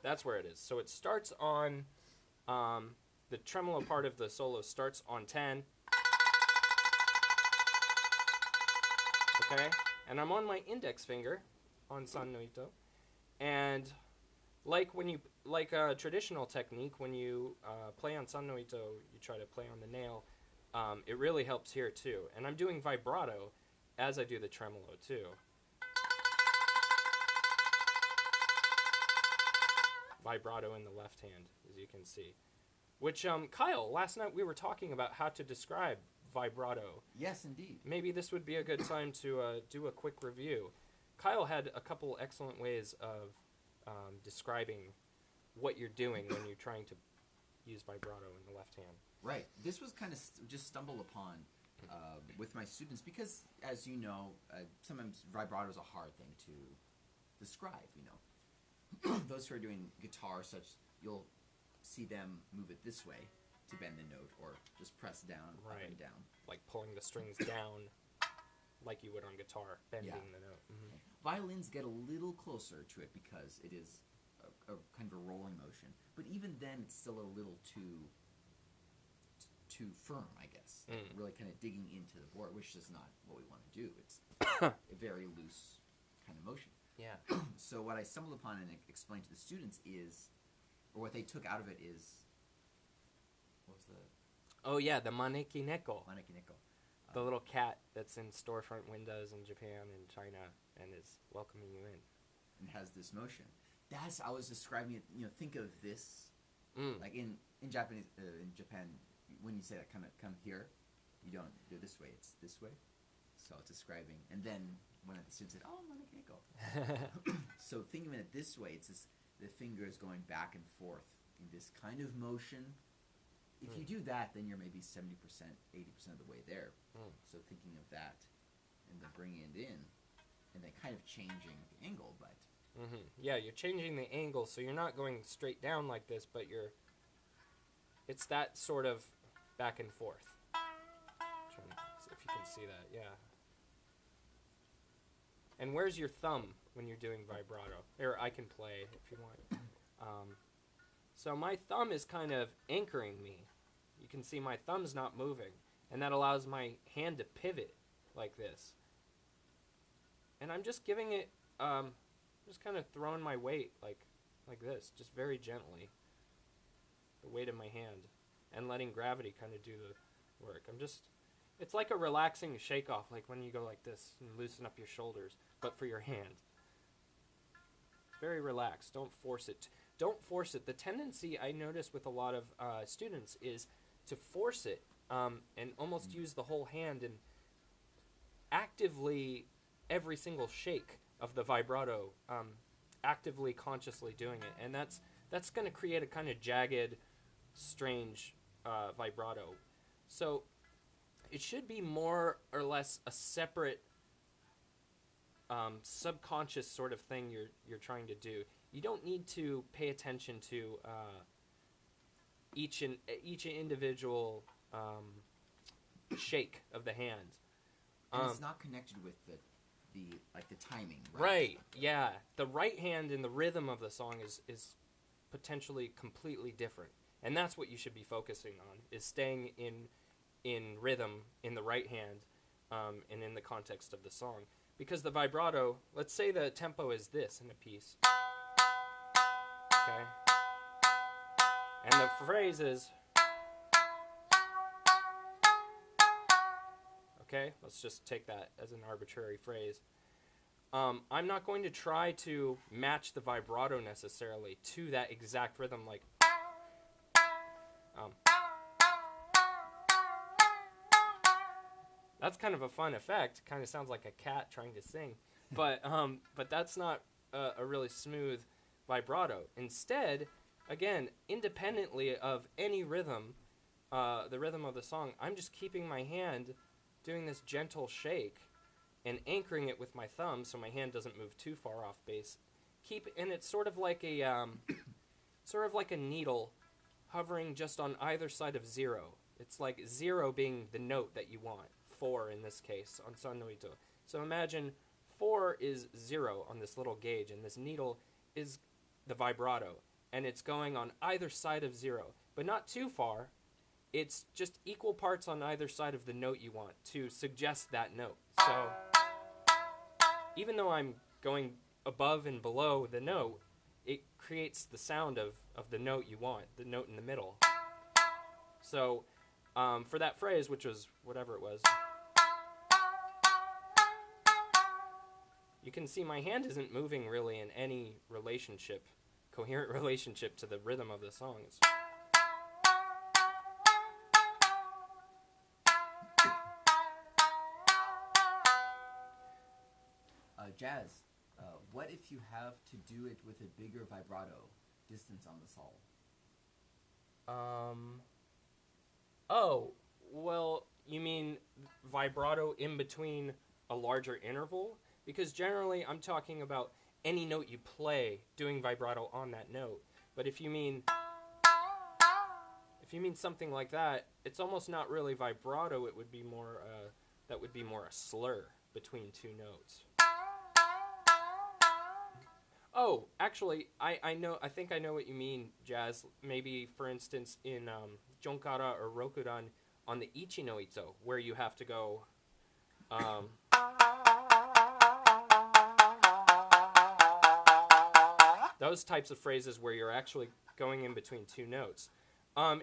S2: That's where it is. So it starts on, the tremolo part of the solo starts on 10. Okay? And I'm on my index finger on San no Ito. And like when you, like a traditional technique, when you play on San no Ito, you try to play on the nail. It really helps here too. And I'm doing vibrato as I do the tremolo too. Vibrato in the left hand, as you can see. Which, Kyle, last night we were talking about how to describe vibrato.
S1: Yes, indeed.
S2: Maybe this would be a good time to do a quick review. Kyle had a couple excellent ways of describing what you're doing when you're trying to use vibrato in the left hand.
S1: Right. This was kind of just stumbled upon with my students because, as you know, sometimes vibrato is a hard thing to describe, you know. those who are doing guitar, you'll see them move it this way to bend the note, or just press down, up and down.
S2: Like pulling the strings down like you would on guitar, bending the note. Mm-hmm.
S1: Violins get a little closer to it because it is a kind of a rolling motion. But even then, it's still a little too firm, I guess. Really kind of digging into the board, which is not what we want to do. It's a very loose kind of motion.
S2: Yeah.
S1: So what I stumbled upon and explained to the students is, or what they took out of it is, what was the...
S2: Oh, yeah, the maneki neko.
S1: Maneki neko.
S2: The little cat that's in storefront windows in Japan and China and is welcoming you in.
S1: And has this motion. That's, I was describing it, think of this. Like in Japanese, in Japan, when you say that come here, you don't do it this way, it's this way. So it's describing, and then when the student said, "Oh, maneki neko," so thinking of it this way, it's this, the finger is going back and forth in this kind of motion. If you do that, then you're maybe 70%, 80% of the way there. So thinking of that, and then bringing it in, and then kind of changing the angle, but...
S2: Yeah, you're changing the angle, so you're not going straight down like this, but it's that sort of back and forth. Trying to see if you can see that, yeah. And where's your thumb when you're doing vibrato? Or I can play if you want. So my thumb is kind of anchoring me. You can see my thumb's not moving, and that allows my hand to pivot like this. And I'm just giving it, just kind of throwing my weight like this, just very gently. The weight of my hand, and letting gravity kind of do the work. It's like a relaxing shake-off, like when you go like this and loosen up your shoulders, but for your hand. Very relaxed. Don't force it. Don't force it. The tendency I notice with a lot of students is to force it and almost use the whole hand and actively every single shake of the vibrato, actively, consciously doing it. And that's going to create a kind of jagged, strange vibrato. So it should be more or less a separate subconscious sort of thing you're trying to do. You don't need to pay attention to each individual shake of the hand.
S1: And it's not connected with the timing, right?
S2: Right, yeah. The right hand in the rhythm of the song is potentially completely different. And that's what you should be focusing on, is staying in rhythm in the right hand and in the context of the song. Because the vibrato, let's say the tempo is this in a piece. Okay? And the phrase is... Okay? Let's just take that as an arbitrary phrase. I'm not going to try to match the vibrato necessarily to that exact rhythm, like... That's kind of a fun effect. Kind of sounds like a cat trying to sing. But that's not a really smooth vibrato. Instead, again, independently of any rhythm, the rhythm of the song, I'm just keeping my hand doing this gentle shake and anchoring it with my thumb so my hand doesn't move too far off base. And it's sort of like a needle hovering just on either side of 0. It's like 0 being the note that you want. 4 in this case on San no Ito. So imagine 4 is 0 on this little gauge, and this needle is the vibrato, and it's going on either side of 0, but not too far. It's just equal parts on either side of the note you want to suggest that note. So even though I'm going above and below the note, it creates the sound of the note you want, the note in the middle. So for that phrase, which was whatever it was, you can see my hand isn't moving really in any relationship, coherent relationship to the rhythm of the song.
S1: Jazz, what if you have to do it with a bigger vibrato distance on the sol?
S2: Oh, well, you mean vibrato in between a larger interval? Because generally I'm talking about any note you play doing vibrato on that note. But if you mean something like that, it's almost not really vibrato. It would be more that would be more a slur between two notes. Oh, actually, I know. I think I know what you mean, Jazz. Maybe, for instance, in Jonkara or Rokudan on the Ichi no Ito, where you have to go. Those types of phrases where you're actually going in between two notes.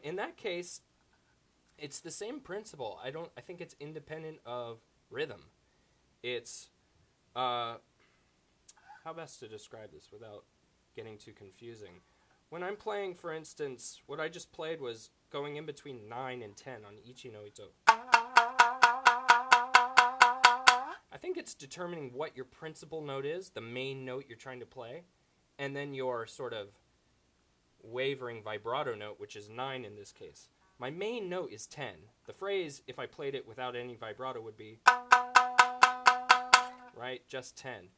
S2: In that case, it's the same principle. I think it's independent of rhythm. It's how best to describe this without getting too confusing. When I'm playing, for instance, what I just played was going in between 9 and 10 on Ichi no Ito. I think it's determining what your principal note is, the main note you're trying to play, and then your sort of wavering vibrato note, which is 9 in this case. My main note is 10. The phrase, if I played it without any vibrato, would be, right, just 10.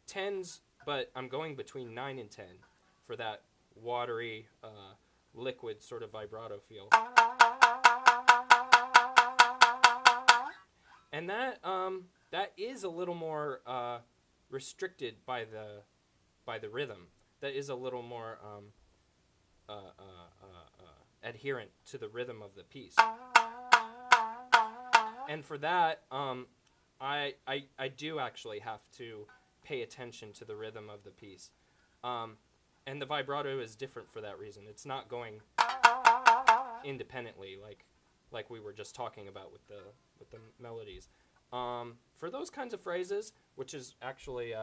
S2: 10s, but I'm going between 9 and 10 for that watery, liquid sort of vibrato feel. And that is a little more restricted by the rhythm. That is a little more adherent to the rhythm of the piece. And for that, I do actually have to pay attention to the rhythm of the piece. And the vibrato is different for that reason. It's not going independently like we were just talking about with the melodies. For those kinds of phrases, which is actually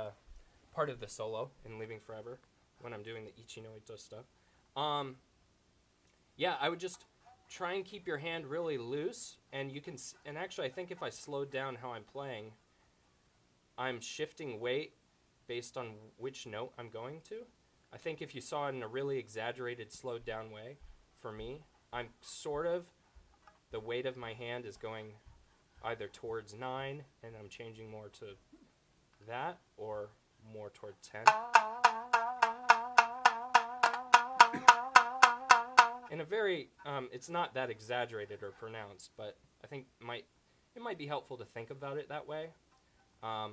S2: part of the solo in Living Forever when I'm doing the Ichi no Ito stuff. Yeah, I would just try and keep your hand really loose, and you can. And actually, I think if I slowed down how I'm playing, I'm shifting weight based on which note I'm going to. I think if you saw it in a really exaggerated, slowed down way, for me, I'm sort of, the weight of my hand is going either towards 9, and I'm changing more to that, or more toward 10. In a very, it's not that exaggerated or pronounced, but I think it might be helpful to think about it that way. I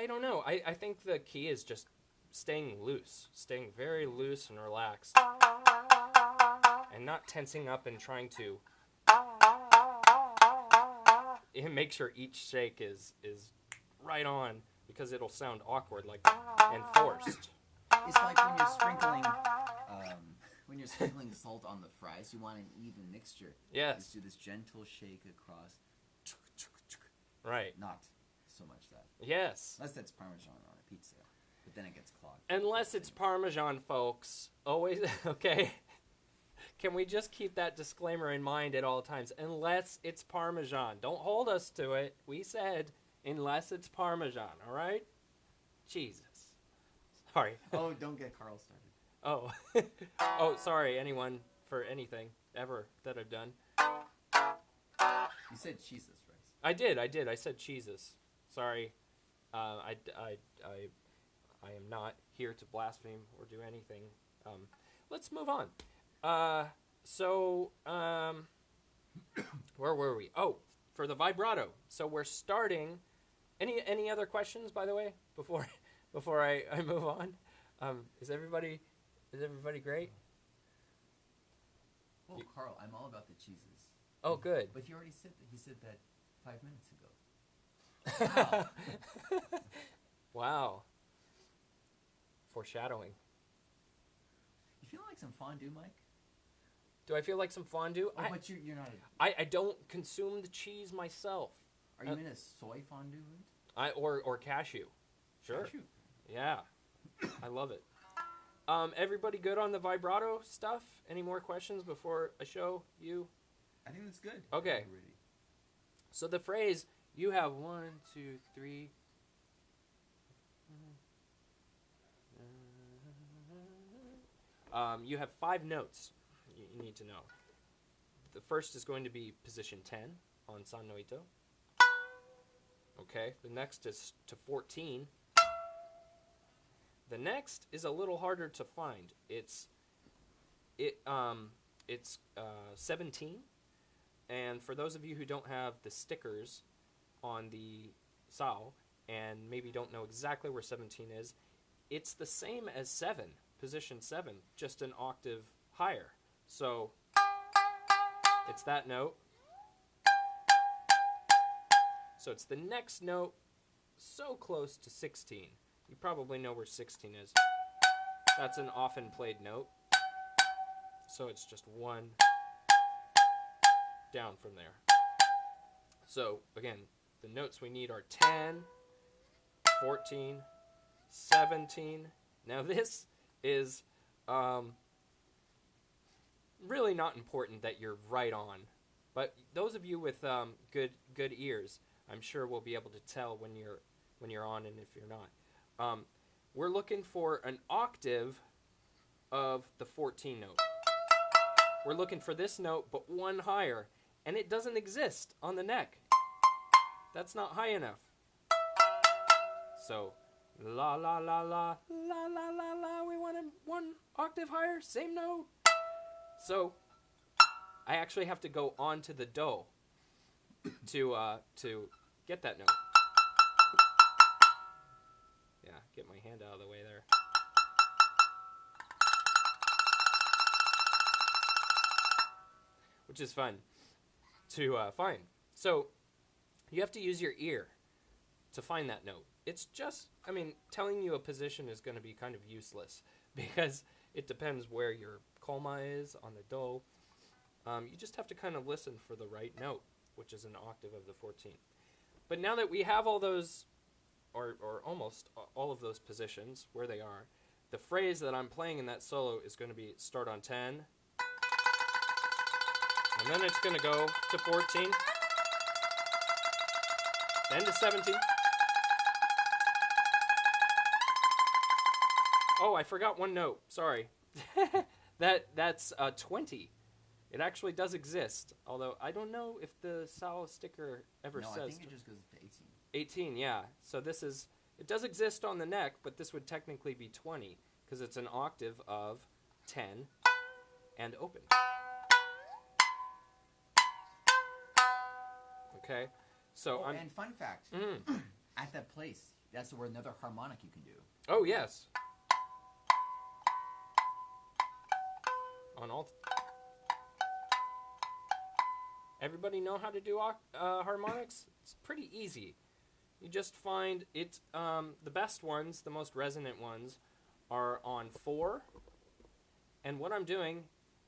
S2: don't know. I think the key is just staying loose, staying very loose and relaxed, and not tensing up and trying to make sure each shake is right on, because it'll sound awkward and forced.
S1: It's like when you're sprinkling salt on the fries, you want an even mixture.
S2: Yes.
S1: Just do this gentle shake across.
S2: Right.
S1: Not so much that.
S2: Yes.
S1: Unless that's Parmesan on a pizza. But then it gets clogged.
S2: Unless it's Parmesan, folks. Always, okay. Can we just keep that disclaimer in mind at all times? Unless it's Parmesan. Don't hold us to it. We said, unless it's Parmesan, all right? Jesus. Sorry.
S1: Oh, don't get Carl started.
S2: Oh. Oh, sorry, anyone, for anything, ever, that I've done.
S1: You said Jesus, right?
S2: I did. I said Jesus. Sorry. I am not here to blaspheme or do anything. Let's move on. Where were we? Oh, for the vibrato. So we're starting. Any other questions, by the way, before I move on? Is everybody great?
S1: Oh, Carl, I'm all about the cheeses.
S2: Oh, good.
S1: But he already said that. He said that 5 minutes ago. Wow.
S2: Wow. Foreshadowing.
S1: You feel like some fondue, Mike?
S2: Do I feel like some fondue?
S1: Oh, but you're not.
S2: I don't consume the cheese myself.
S1: Are you in a soy fondue mood?
S2: Or cashew. Sure.
S1: Cashew.
S2: Yeah. I love it. Everybody good on the vibrato stuff? Any more questions before I show you?
S1: I think that's good.
S2: Okay. So the phrase, you have 1, 2, 3. You have 5 notes you need to know. The first is going to be position 10 on San no Ito. Okay. The next is to 14. The next is a little harder to find. It's 17, and for those of you who don't have the stickers on the sao and maybe don't know exactly where 17 is, it's the same as 7, position 7, just an octave higher. So it's that note. So it's the next note, so close to 16. You probably know where 16 is. That's an often played note. So it's just one down from there. So again, the notes we need are 10, 14, 17. Now this is really not important that you're right on, but those of you with good ears, I'm sure will be able to tell when you're on and if you're not. We're looking for an octave of the 14 note. We're looking for this note, but one higher, and it doesn't exist on the neck. That's not high enough. So, la la la la, la la la la, we want it one octave higher, same note. So, I actually have to go onto the do to get that note. Yeah, get my hand out of the way there. Which is fun to find. So you have to use your ear to find that note. It's just, I mean, telling you a position is going to be kind of useless because it depends where your kolma is on the do. You just have to kind of listen for the right note, which is an octave of the 14. But now that we have all those, or almost all of those positions, where they are, the phrase that I'm playing in that solo is going to be start on 10, and then it's going to go to 14, then to 17. Oh, I forgot one note. Sorry. That's 20. It actually does exist, although I don't know if the sao sticker ever says.
S1: No, I think it just goes to
S2: 18. 18, yeah. So this is, it does exist on the neck, but this would technically be 20 because it's an octave of 10 and open. Okay, so
S1: and fun fact, at that place, that's where another harmonic you can do.
S2: Oh yes. On all. Everybody know how to do harmonics? It's pretty easy. You just find it. The best ones, the most resonant ones, are on 4. And what I'm doing,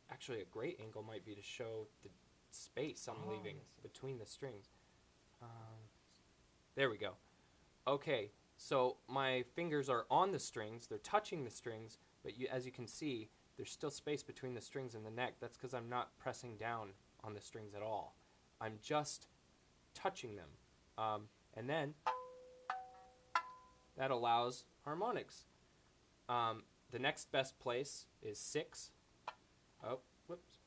S2: actually, a great angle might be to show the space I'm leaving between the strings. There we go. Okay, so my fingers are on the strings, they're touching the strings, but as you can see, there's still space between the strings and the neck. That's because I'm not pressing down on the strings at all. I'm just touching them. And then that allows harmonics. The next best place is 6. Oh, whoops.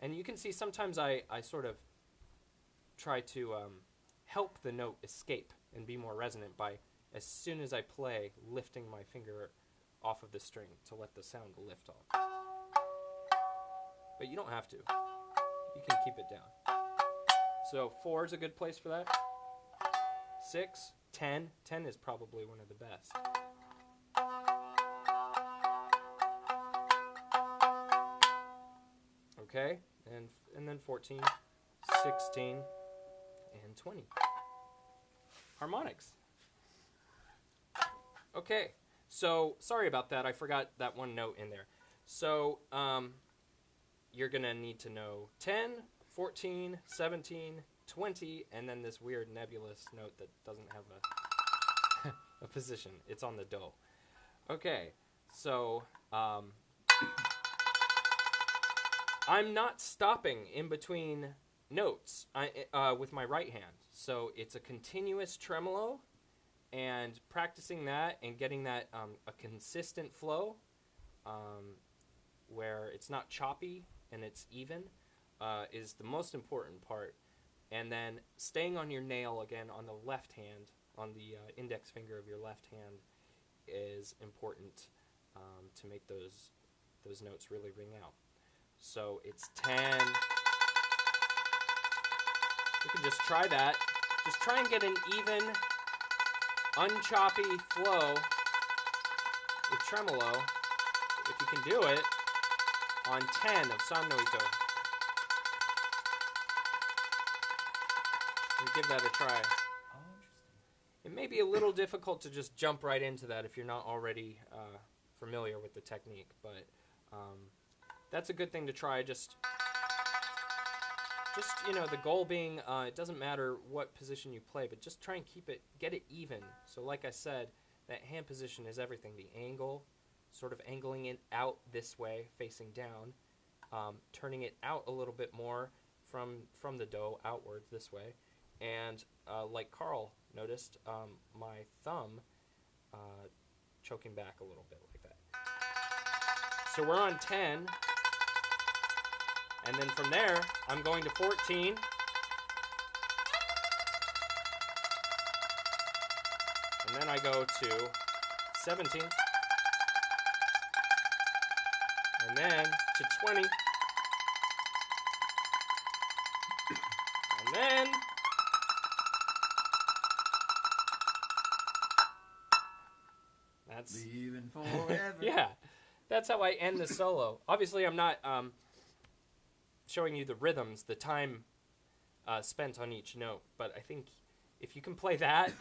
S2: And you can see sometimes I sort of try to help the note escape and be more resonant by, as soon as I play, lifting my finger off of the string to let the sound lift off. But you don't have to. You can keep it down. So 4 is a good place for that. 6, 10. 10 is probably one of the best. Okay, and then 14, 16, and 20. Harmonics. Okay, so sorry about that. I forgot that one note in there. So you're going to need to know 10, 14, 17, 20, and then this weird nebulous note that doesn't have a position. It's on the do. Okay, so I'm not stopping in between notes with my right hand. So it's a continuous tremolo, and practicing that and getting that a consistent flow where it's not choppy and it's even is the most important part. And then staying on your nail again on the left hand on the index finger of your left hand is important to make those notes really ring out. So it's 10. You can just try that. Just try and get an even, unchoppy flow with tremolo, if you can do it, on 10 of San no Ito. Give that a try.
S1: Oh, interesting.
S2: It may be a little difficult to just jump right into that if you're not already familiar with the technique, but that's a good thing to try. Just the goal being, it doesn't matter what position you play, but just try and get it even. So like I said, that hand position is everything. The angle, sort of angling it out this way, facing down, turning it out a little bit more from the do outwards this way. And like Carl noticed, my thumb choking back a little bit like that. So we're on 10. And then from there, I'm going to 14. And then I go to 17. And then to 20. And then that's
S1: leaving forever.
S2: Yeah, that's how I end the solo. Obviously, I'm not showing you the rhythms, the time spent on each note, but I think if you can play that,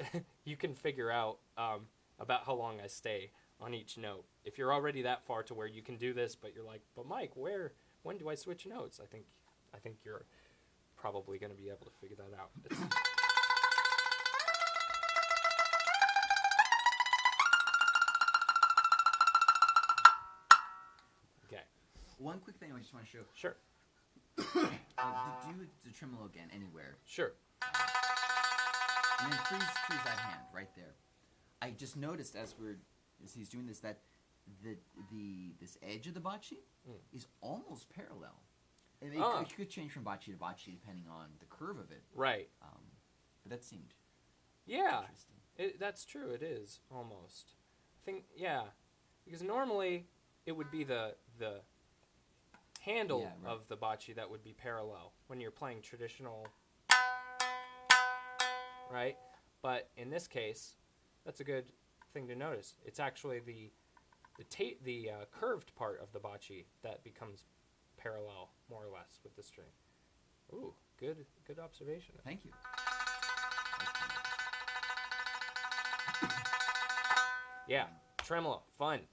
S2: you can figure out about how long I stay on each note. If you're already that far to where you can do this, but you're like, but Mike, when do I switch notes? I think you're probably going to be able to figure that out. Okay.
S1: One quick thing I just want to show.
S2: Sure.
S1: Do the tremolo again anywhere.
S2: Sure.
S1: And then freeze that hand right there. I just noticed as he's doing this that this edge of the bachi is almost parallel. And it could change from bachi to bachi depending on the curve of it.
S2: Right.
S1: But that seemed
S2: interesting. That's true. It is almost. I think because normally it would be the handle of the bachi that would be parallel when you're playing traditional, right? But in this case, that's a good thing to notice. It's actually the curved part of the bachi that becomes parallel, more or less, with the string. Ooh, good observation.
S1: Thank you.
S2: Yeah, tremolo, fun.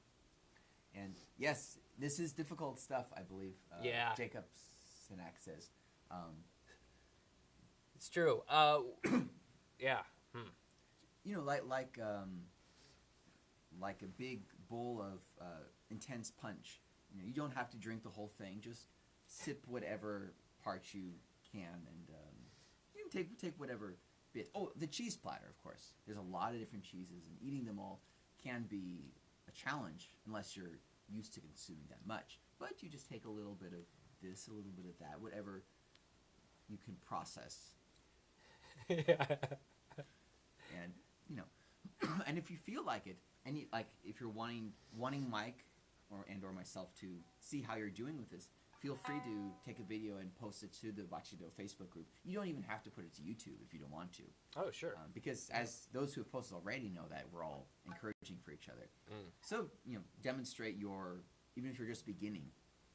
S1: And yes, this is difficult stuff, I believe. Jacob Sinak says.
S2: It's true. Yeah.
S1: You know, like a big bowl of intense punch. You don't have to drink the whole thing. Just sip whatever parts you can, and you can take whatever bit. Oh, the cheese platter, of course. There's a lot of different cheeses, and eating them all can be a challenge unless you're used to consuming that much. But you just take a little bit of this, a little bit of that, whatever you can process. And and if you feel like it, and if you're wanting Mike or myself to see how you're doing with this, feel free to take a video and post it to the Bachido Facebook group. You don't even have to put it to YouTube if you don't want to.
S2: Oh, sure.
S1: Because as those who have posted already know that we're all encouraging for each other. So, demonstrate even if you're just beginning,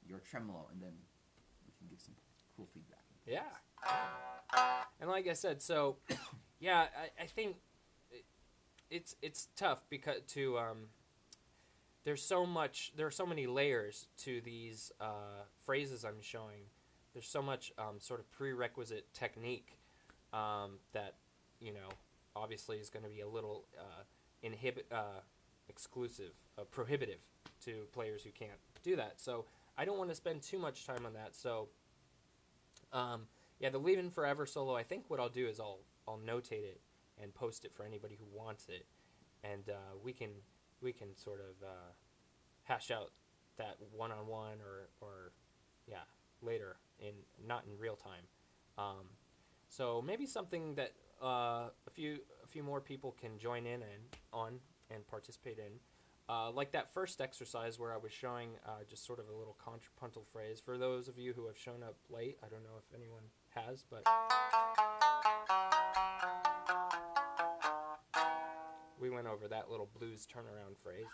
S1: your tremolo, and then we can give some cool feedback.
S2: Yeah. And like I said, so, yeah, I think it's tough because there are so many layers to these phrases I'm showing. There's so much sort of prerequisite technique that obviously is going to be a little prohibitive to players who can't do that. So I don't want to spend too much time on that. So the Leavin' Forever solo, I think what I'll do is I'll notate it and post it for anybody who wants it, and we can sort of hash out that one-on-one or later, not in real time. So maybe something that a few few more people can join in and participate in. Like that first exercise where I was showing just sort of a little contrapuntal phrase. For those of you who have shown up late, I don't know if anyone has, but we went over that little blues turnaround phrase.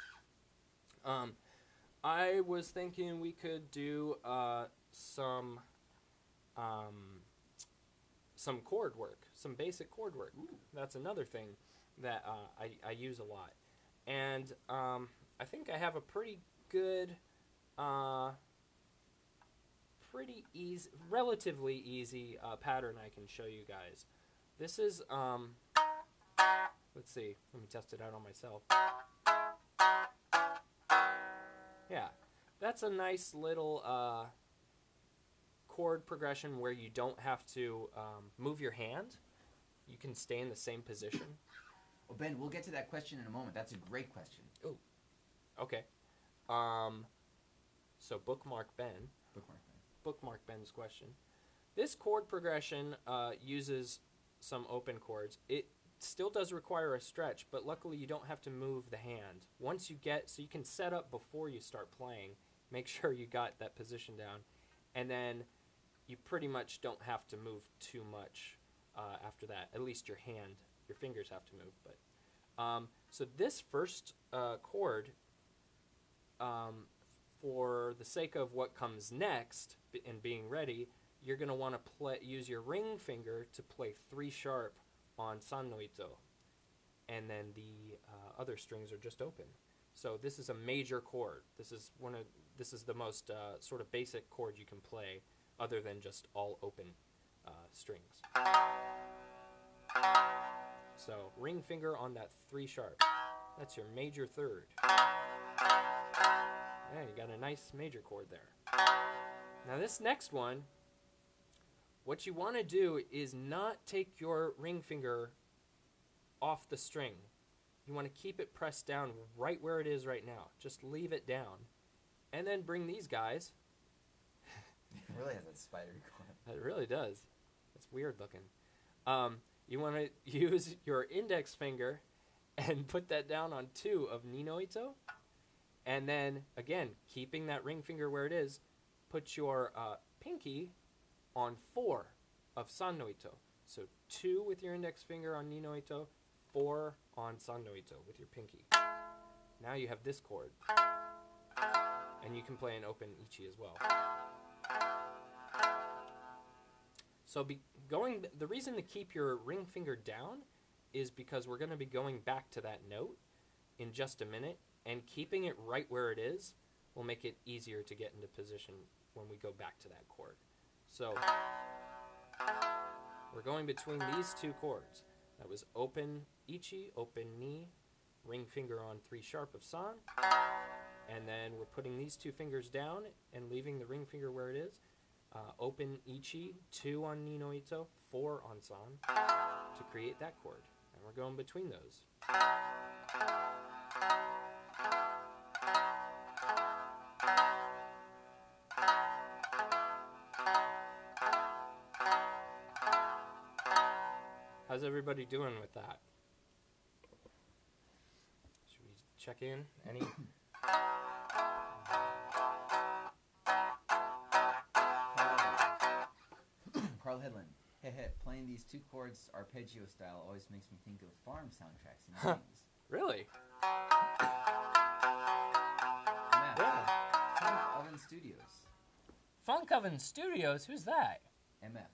S2: I was thinking we could do some chord work, some basic chord work. Ooh. That's another thing that I use a lot. And I think I have a pretty good, relatively easy pattern I can show you guys. This is, let's see, let me test it out on myself. Yeah, that's a nice little chord progression where you don't have to move your hand. You can stay in the same position.
S1: Well, Ben, we'll get to that question in a moment. That's a great question.
S2: Oh, okay. So bookmark Ben. Bookmark Ben's question. This chord progression uses some open chords. It still does require a stretch, but luckily you don't have to move the hand. Once you get, so you can set up before you start playing, make sure you got that position down, and then you pretty much don't have to move too much after that. At least your fingers have to move. But so this first chord, for the sake of what comes next and being ready, you're going to want to use your ring finger to play 3 sharp on san no ito, and then the other strings are just open. So this is a major chord. This is the most sort of basic chord you can play, other than just all open strings. So ring finger on that 3 sharp. That's your major third. Yeah, you got a nice major chord there. Now this next one, what you want to do is not take your ring finger off the string. You want to keep it pressed down right where it is right now. Just leave it down. And then bring these guys.
S1: It really has that spidery chord.
S2: It really does. It's weird looking. You want to use your index finger and put that down on 2 of ni no ito. And then, again, keeping that ring finger where it is, put your pinky on 4 of san no ito. So 2 with your index finger on ni no ito, 4 on san no ito with your pinky. Now you have this chord. And you can play an open ichi as well. So the reason to keep your ring finger down is because we're going to be going back to that note in just a minute, and keeping it right where it is will make it easier to get into position when we go back to that chord. So we're going between these 2 chords. That was open ichi, open ni, ring finger on 3 sharp of san, and then we're putting these 2 fingers down and leaving the ring finger where it is. Open ichi, 2 on ni no ito, 4 on san, to create that chord. And we're going between those. How's everybody doing with that? Should we check in? Any?
S1: Carl Headland. Hey, playing these 2 chords arpeggio style always makes me think of farm soundtracks and games.
S2: Really?
S1: Yeah. Funk Oven Studios.
S2: Funk Oven Studios? Who's that?
S1: MF.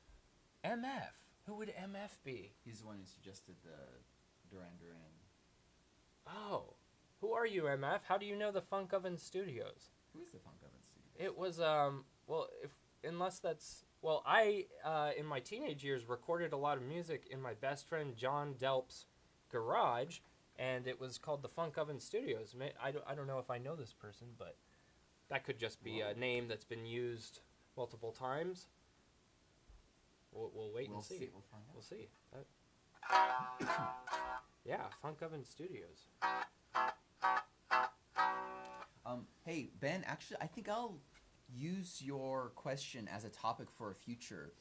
S2: MF? Who would MF be?
S1: He's the one who suggested the Duran Duran.
S2: Oh. Who are you, MF? How do you know the Funk Oven Studios?
S1: Who is the Funk Oven Studios?
S2: It was, well, unless that's... Well, I, in my teenage years, recorded a lot of music in my best friend John Delp's garage, and it was called the Funk Oven Studios. I don't know if I know this person, but that could just be a name that's been used multiple times. We'll wait and see. We'll see. Yeah, Funk Oven Studios.
S1: Hey, Ben, actually, I think I'll use your question as a topic for a future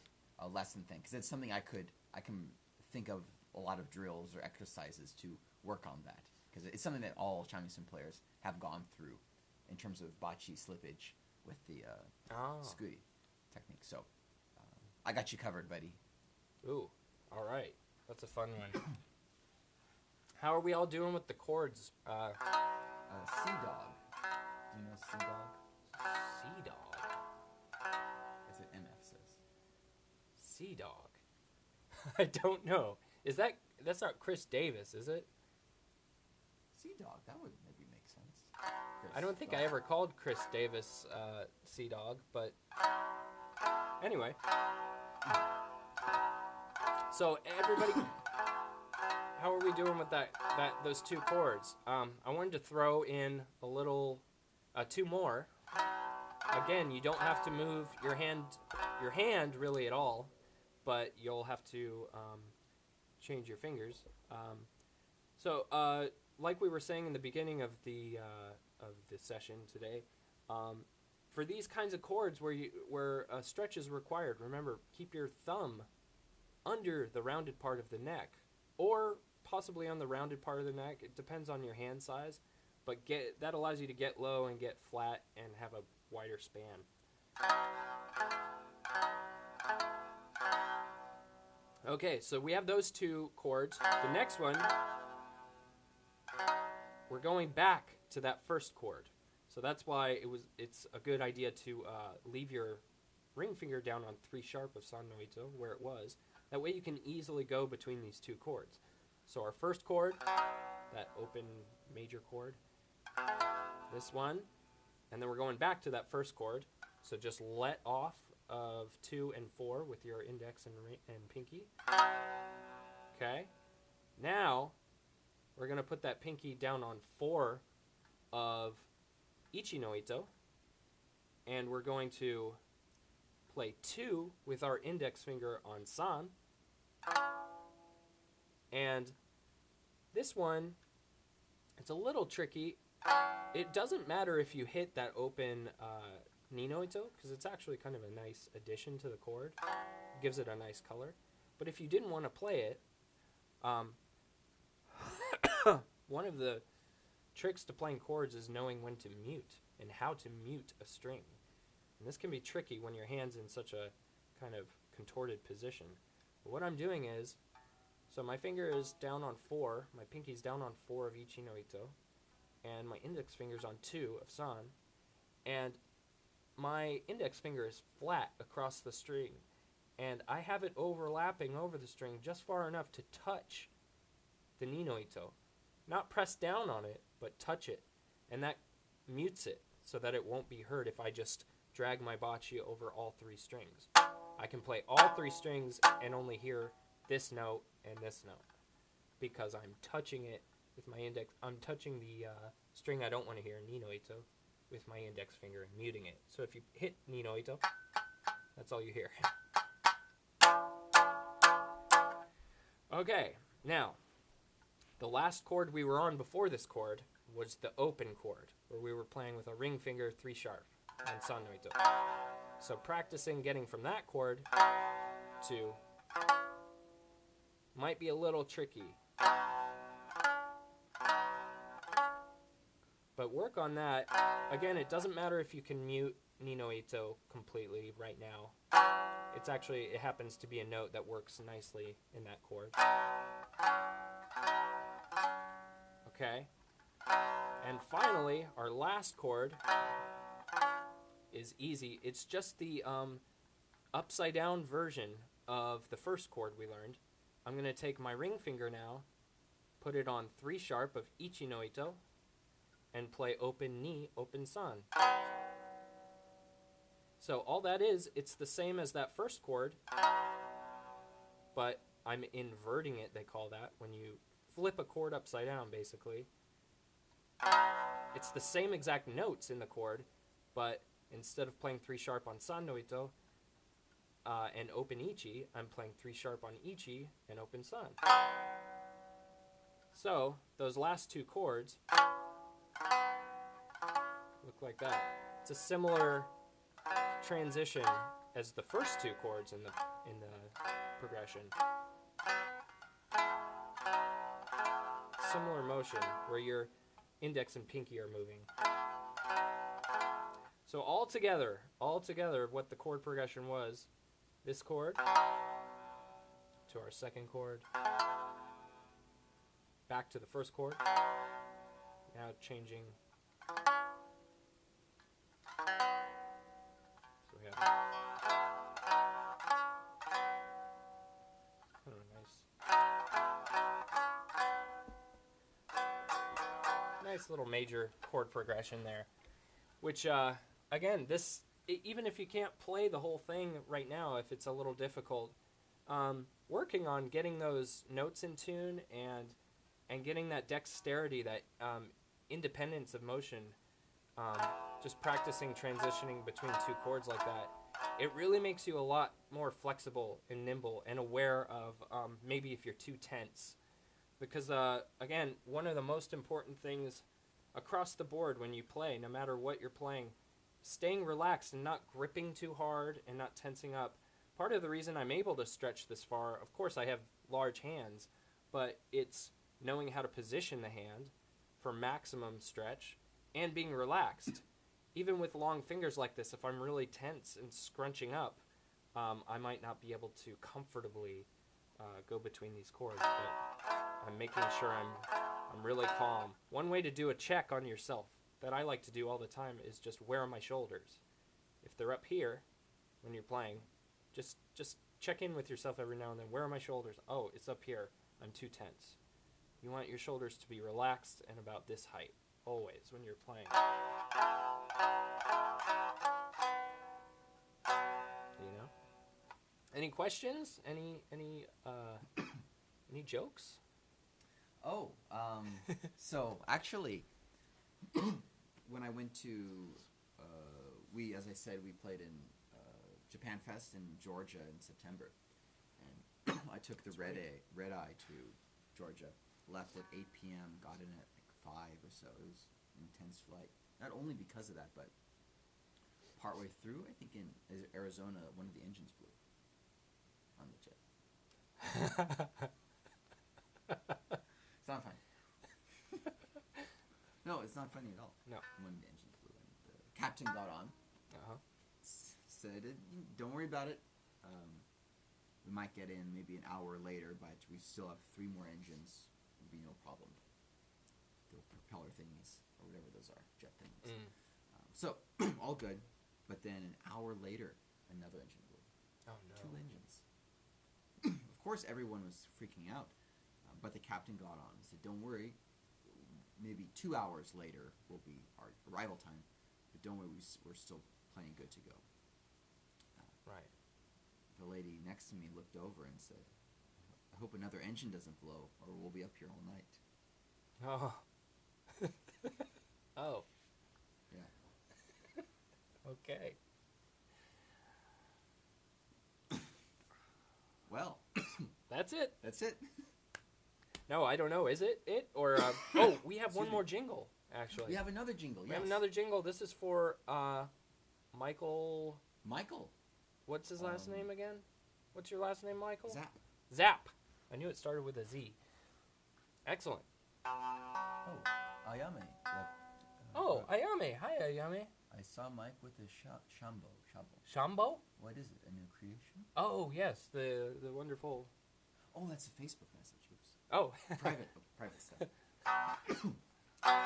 S1: lesson thing, because it's something I can think of a lot of drills or exercises to work on that, because it's something that all shamisen players have gone through in terms of bachi slippage with the sukuri technique. So I got you covered, buddy.
S2: Ooh, all right. That's a fun one. How are we all doing with the chords?
S1: Sea Dog. Do you know Sea Dog?
S2: Sea Dog.
S1: That's what MF says.
S2: Sea Dog. I don't know. That's not Chris Davis, is it?
S1: Sea Dog. That would maybe make sense.
S2: I don't think I ever called Chris Davis Sea Dog, but anyway. So everybody, how are we doing with those two chords? I wanted to throw in a little, two more. Again, you don't have to move your hand really at all, but you'll have to change your fingers. So, like we were saying in the beginning of the session today, for these kinds of chords where a stretch is required, remember, keep your thumb under the rounded part of the neck, or possibly on the rounded part of the neck. It depends on your hand size, but that allows you to get low and get flat and have a wider span. Okay, so we have those two chords. The next one, we're going back to that first chord. So that's why it's a good idea to leave your ring finger down on 3 sharp of san no ito, where it was. That way you can easily go between these two chords. So our first chord, that open major chord, this one, and then we're going back to that first chord. So just let off of 2 and 4 with your index and pinky. Okay. Now we're going to put that pinky down on 4 of Ichi no Ito, and we're going to play 2 with our index finger on san. And this one, it's a little tricky. It doesn't matter if you hit that open ni no ito, because it's actually kind of a nice addition to the chord. It gives it a nice color. But if you didn't want to play it, one of the tricks to playing chords is knowing when to mute and how to mute a string. And this can be tricky when your hand's in such a kind of contorted position. But what I'm doing is, so my finger is down on 4, my pinky's down on 4 of Ichi no Ito, and my index finger's on 2 of san, and my index finger is flat across the string, and I have it overlapping over the string just far enough to touch the ni no Ito. Not press down on it, but touch it, and that mutes it so that it won't be heard if I just drag my bachi over all 3 strings. I can play all 3 strings and only hear this note and this note because I'm touching it with my index. I'm touching the string I don't want to hear, ni no ito, with my index finger and muting it. So if you hit ni no ito, that's all you hear. Okay, now the last chord we were on before this chord was the open chord, where we were playing with a ring finger 3 sharp on san no ito. So practicing getting from that chord to might be a little tricky. But work on that. Again, it doesn't matter if you can mute ni no ito completely right now. It's actually, it happens to be a note that works nicely in that chord. Okay. And finally, our last chord is easy. It's just the upside down version of the first chord we learned. I'm going to take my ring finger now, put it on 3 sharp of Ichi no ito, and play open ni, open san. So all that is, it's the same as that first chord, but I'm inverting it, they call that, when you flip a chord upside down, basically. It's the same exact notes in the chord, but instead of playing 3 sharp on san no ito and open ichi, I'm playing 3 sharp on ichi and open san. So those last 2 chords look like that. It's a similar transition as the first 2 chords in the progression. similar motion where your index and pinky are moving. So all together, what the chord progression was, this chord to our second chord, back to the first chord, now changing. So we have nice little major chord progression there, which again, even if you can't play the whole thing right now, if it's a little difficult, working on getting those notes in tune and getting that dexterity, that independence of motion, just practicing transitioning between two chords like that, it really makes you a lot more flexible and nimble and aware of maybe if you're too tense. Because, again, one of the most important things across the board when you play, no matter what you're playing, staying relaxed and not gripping too hard and not tensing up. Part of the reason I'm able to stretch this far, of course I have large hands, but it's knowing how to position the hand for maximum stretch and being relaxed. Even with long fingers like this, if I'm really tense and scrunching up, I might not be able to comfortably go between these chords, but I'm making sure I'm really calm. One way to do a check on yourself that I like to do all the time is just where are my shoulders? If they're up here when you're playing, just check in with yourself every now and then. Where are my shoulders? Oh, it's up here. I'm too tense. You want your shoulders to be relaxed and about this height, always, when you're playing. You know? Any questions? Any jokes?
S1: Oh, so actually, when I went to, as I said, we played in Japan Fest in Georgia in September, and I took the red eye to Georgia, left at 8 p.m., got in at like 5 or so. It was an intense flight, not only because of that, but partway through, I think in Arizona, one of the engines blew on the jet. It's not funny. No, it's not funny at all.
S2: No.
S1: When the engine blew and the captain got on, said, "Don't worry about it. We might get in maybe an hour later, but we still have 3 more engines. It'll be no problem. The propeller thingies, or whatever those are, jet things." So, all good. But then an hour later, another engine blew.
S2: Oh, no.
S1: 2 engines. Of course, everyone was freaking out. But the captain got on and said, "Don't worry. Maybe 2 hours later will be our arrival time. But don't worry, we're still plenty good to go."
S2: Right.
S1: The lady next to me looked over and said, "I hope another engine doesn't blow, or we'll be up here all night."
S2: Oh. Oh.
S1: Yeah.
S2: Okay.
S1: Well.
S2: That's it.
S1: That's it.
S2: No, I don't know. Is it? Or, oh, we have one more jingle, actually.
S1: We have another jingle, yes.
S2: We have another jingle. This is for Michael.
S1: Michael.
S2: What's his last name again? What's your last name, Michael?
S1: Zap.
S2: Zap. I knew it started with a Z. Excellent.
S1: Oh, Ayame.
S2: Ayame. Hi, Ayame.
S1: I saw Mike with a Shambo.
S2: Shambo?
S1: What is it? A new creation?
S2: Oh, yes. The wonderful...
S1: Oh, that's a Facebook message. Oops.
S2: Oh.
S1: Private stuff.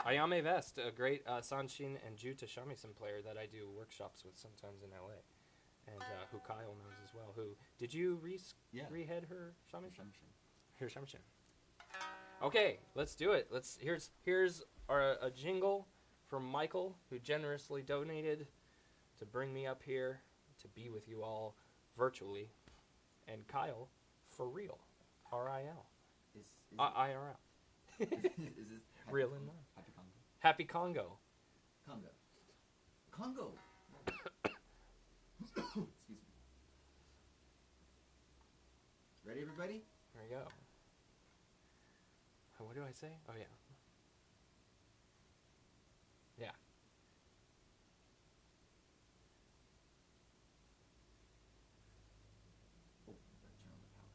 S2: Ayame Vest, a great Sanshin and Juta Shamisen player that I do workshops with sometimes in LA. And who Kyle knows as well. Did you rehead her Shamisen? Her Shamisen. Okay, let's do it. Here's a jingle from Michael, who generously donated to bring me up here to be with you all virtually, and Kyle for real, RIL, IRL,
S1: is this
S2: real in life.
S1: Happy Congo.
S2: Happy Congo.
S1: Congo. Excuse me. Ready, everybody?
S2: There you go. What do I say? Oh, yeah. Yeah.
S1: Oh, gotta turn on the power.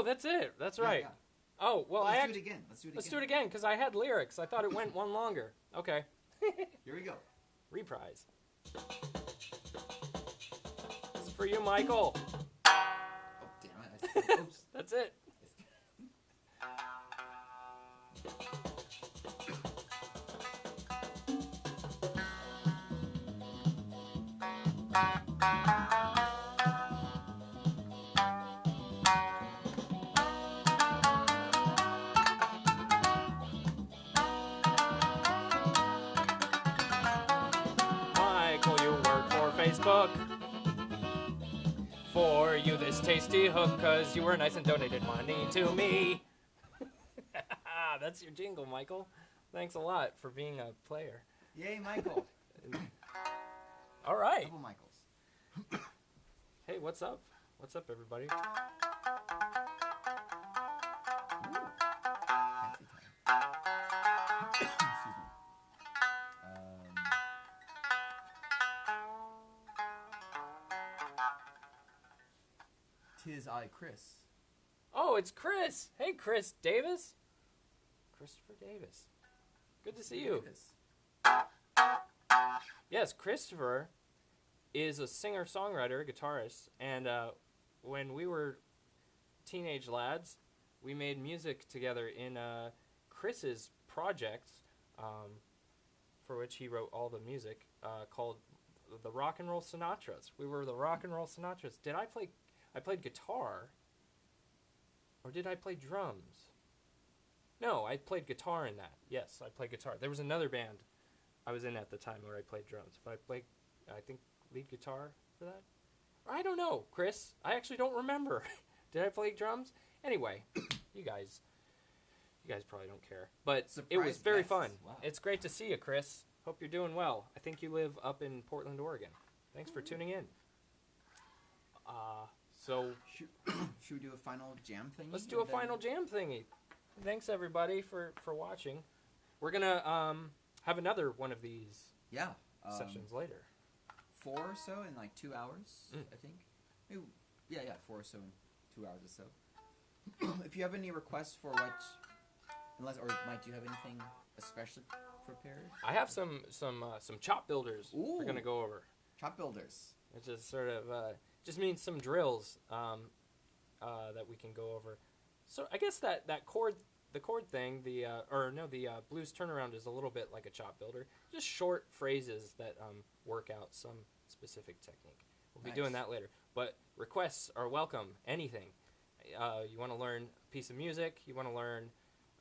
S2: that's it. That's
S1: Yeah,
S2: right.
S1: yeah.
S2: Oh, well,
S1: Let's do it again.
S2: Let's do it again, because I had lyrics. I thought it went one longer. Okay.
S1: Here we go.
S2: Reprise. This is for you, Michael.
S1: Oh, damn it. Oops.
S2: That's it. Michael, you work for Facebook. For you this tasty hook, 'cause you were nice and donated money to me. That's your jingle, Michael. Thanks a lot for being a player.
S1: Yay, Michael.
S2: All right.
S1: Double Michaels.
S2: Hey, what's up? What's up, everybody?
S1: Fancy time. Excuse me. Tis I, Chris.
S2: Oh, it's Chris. Hey, Chris Davis. Christopher Davis. Good to see you.
S1: Davis.
S2: Yes, Christopher is a singer-songwriter, guitarist, and when we were teenage lads, we made music together in Chris's project, for which he wrote all the music, called the Rock and Roll Sinatras. We were the Rock and Roll Sinatras. I played guitar, or did I play drums? No, I played guitar in that. Yes, I played guitar. There was another band I was in at the time where I played drums, but I played, I think, lead guitar for that. I don't know, Chris. I actually don't remember. Did I play drums? Anyway, you guys probably don't care, but it was very fun.
S1: Wow.
S2: It's great to see you, Chris. Hope you're doing well. I think you live up in Portland, Oregon. Thanks for tuning in. So
S1: Should we do a final jam thingy?
S2: let's do a final jam thingy. Thanks everybody for watching. We're gonna have another one of these sessions later.
S1: 4 or so in like 2 hours,
S2: Mm.
S1: I think. Maybe, yeah, 4 or so in 2 hours or so. If you have any requests for what, or Mike, do you have anything especially prepared?
S2: I have some chop builders
S1: Ooh.
S2: we're gonna go over.
S1: Chop builders.
S2: Which is sort of just means some drills that we can go over. So I guess the chord thing, the blues turnaround is a little bit like a chop builder. Just short phrases that work out some specific technique. We'll be doing that later. But requests are welcome. Anything. You want to learn a piece of music? You want to learn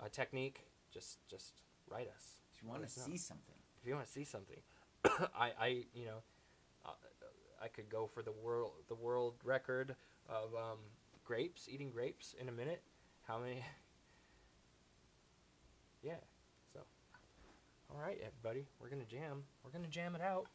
S2: a technique? Just write us.
S1: If you want to see something.
S2: If you want to see something, I could go for the world record of eating grapes in a minute. How many? Yeah. So, all right, everybody, we're gonna jam. We're gonna jam it out.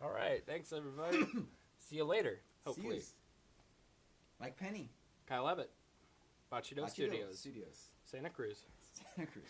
S2: All right. Thanks, everybody. See you later, hopefully.
S1: See yous. Mike Penny.
S2: Kyle Abbott. Bachido
S1: Bachido
S2: Studios.
S1: Studios.
S2: Santa Cruz.
S1: Santa Cruz.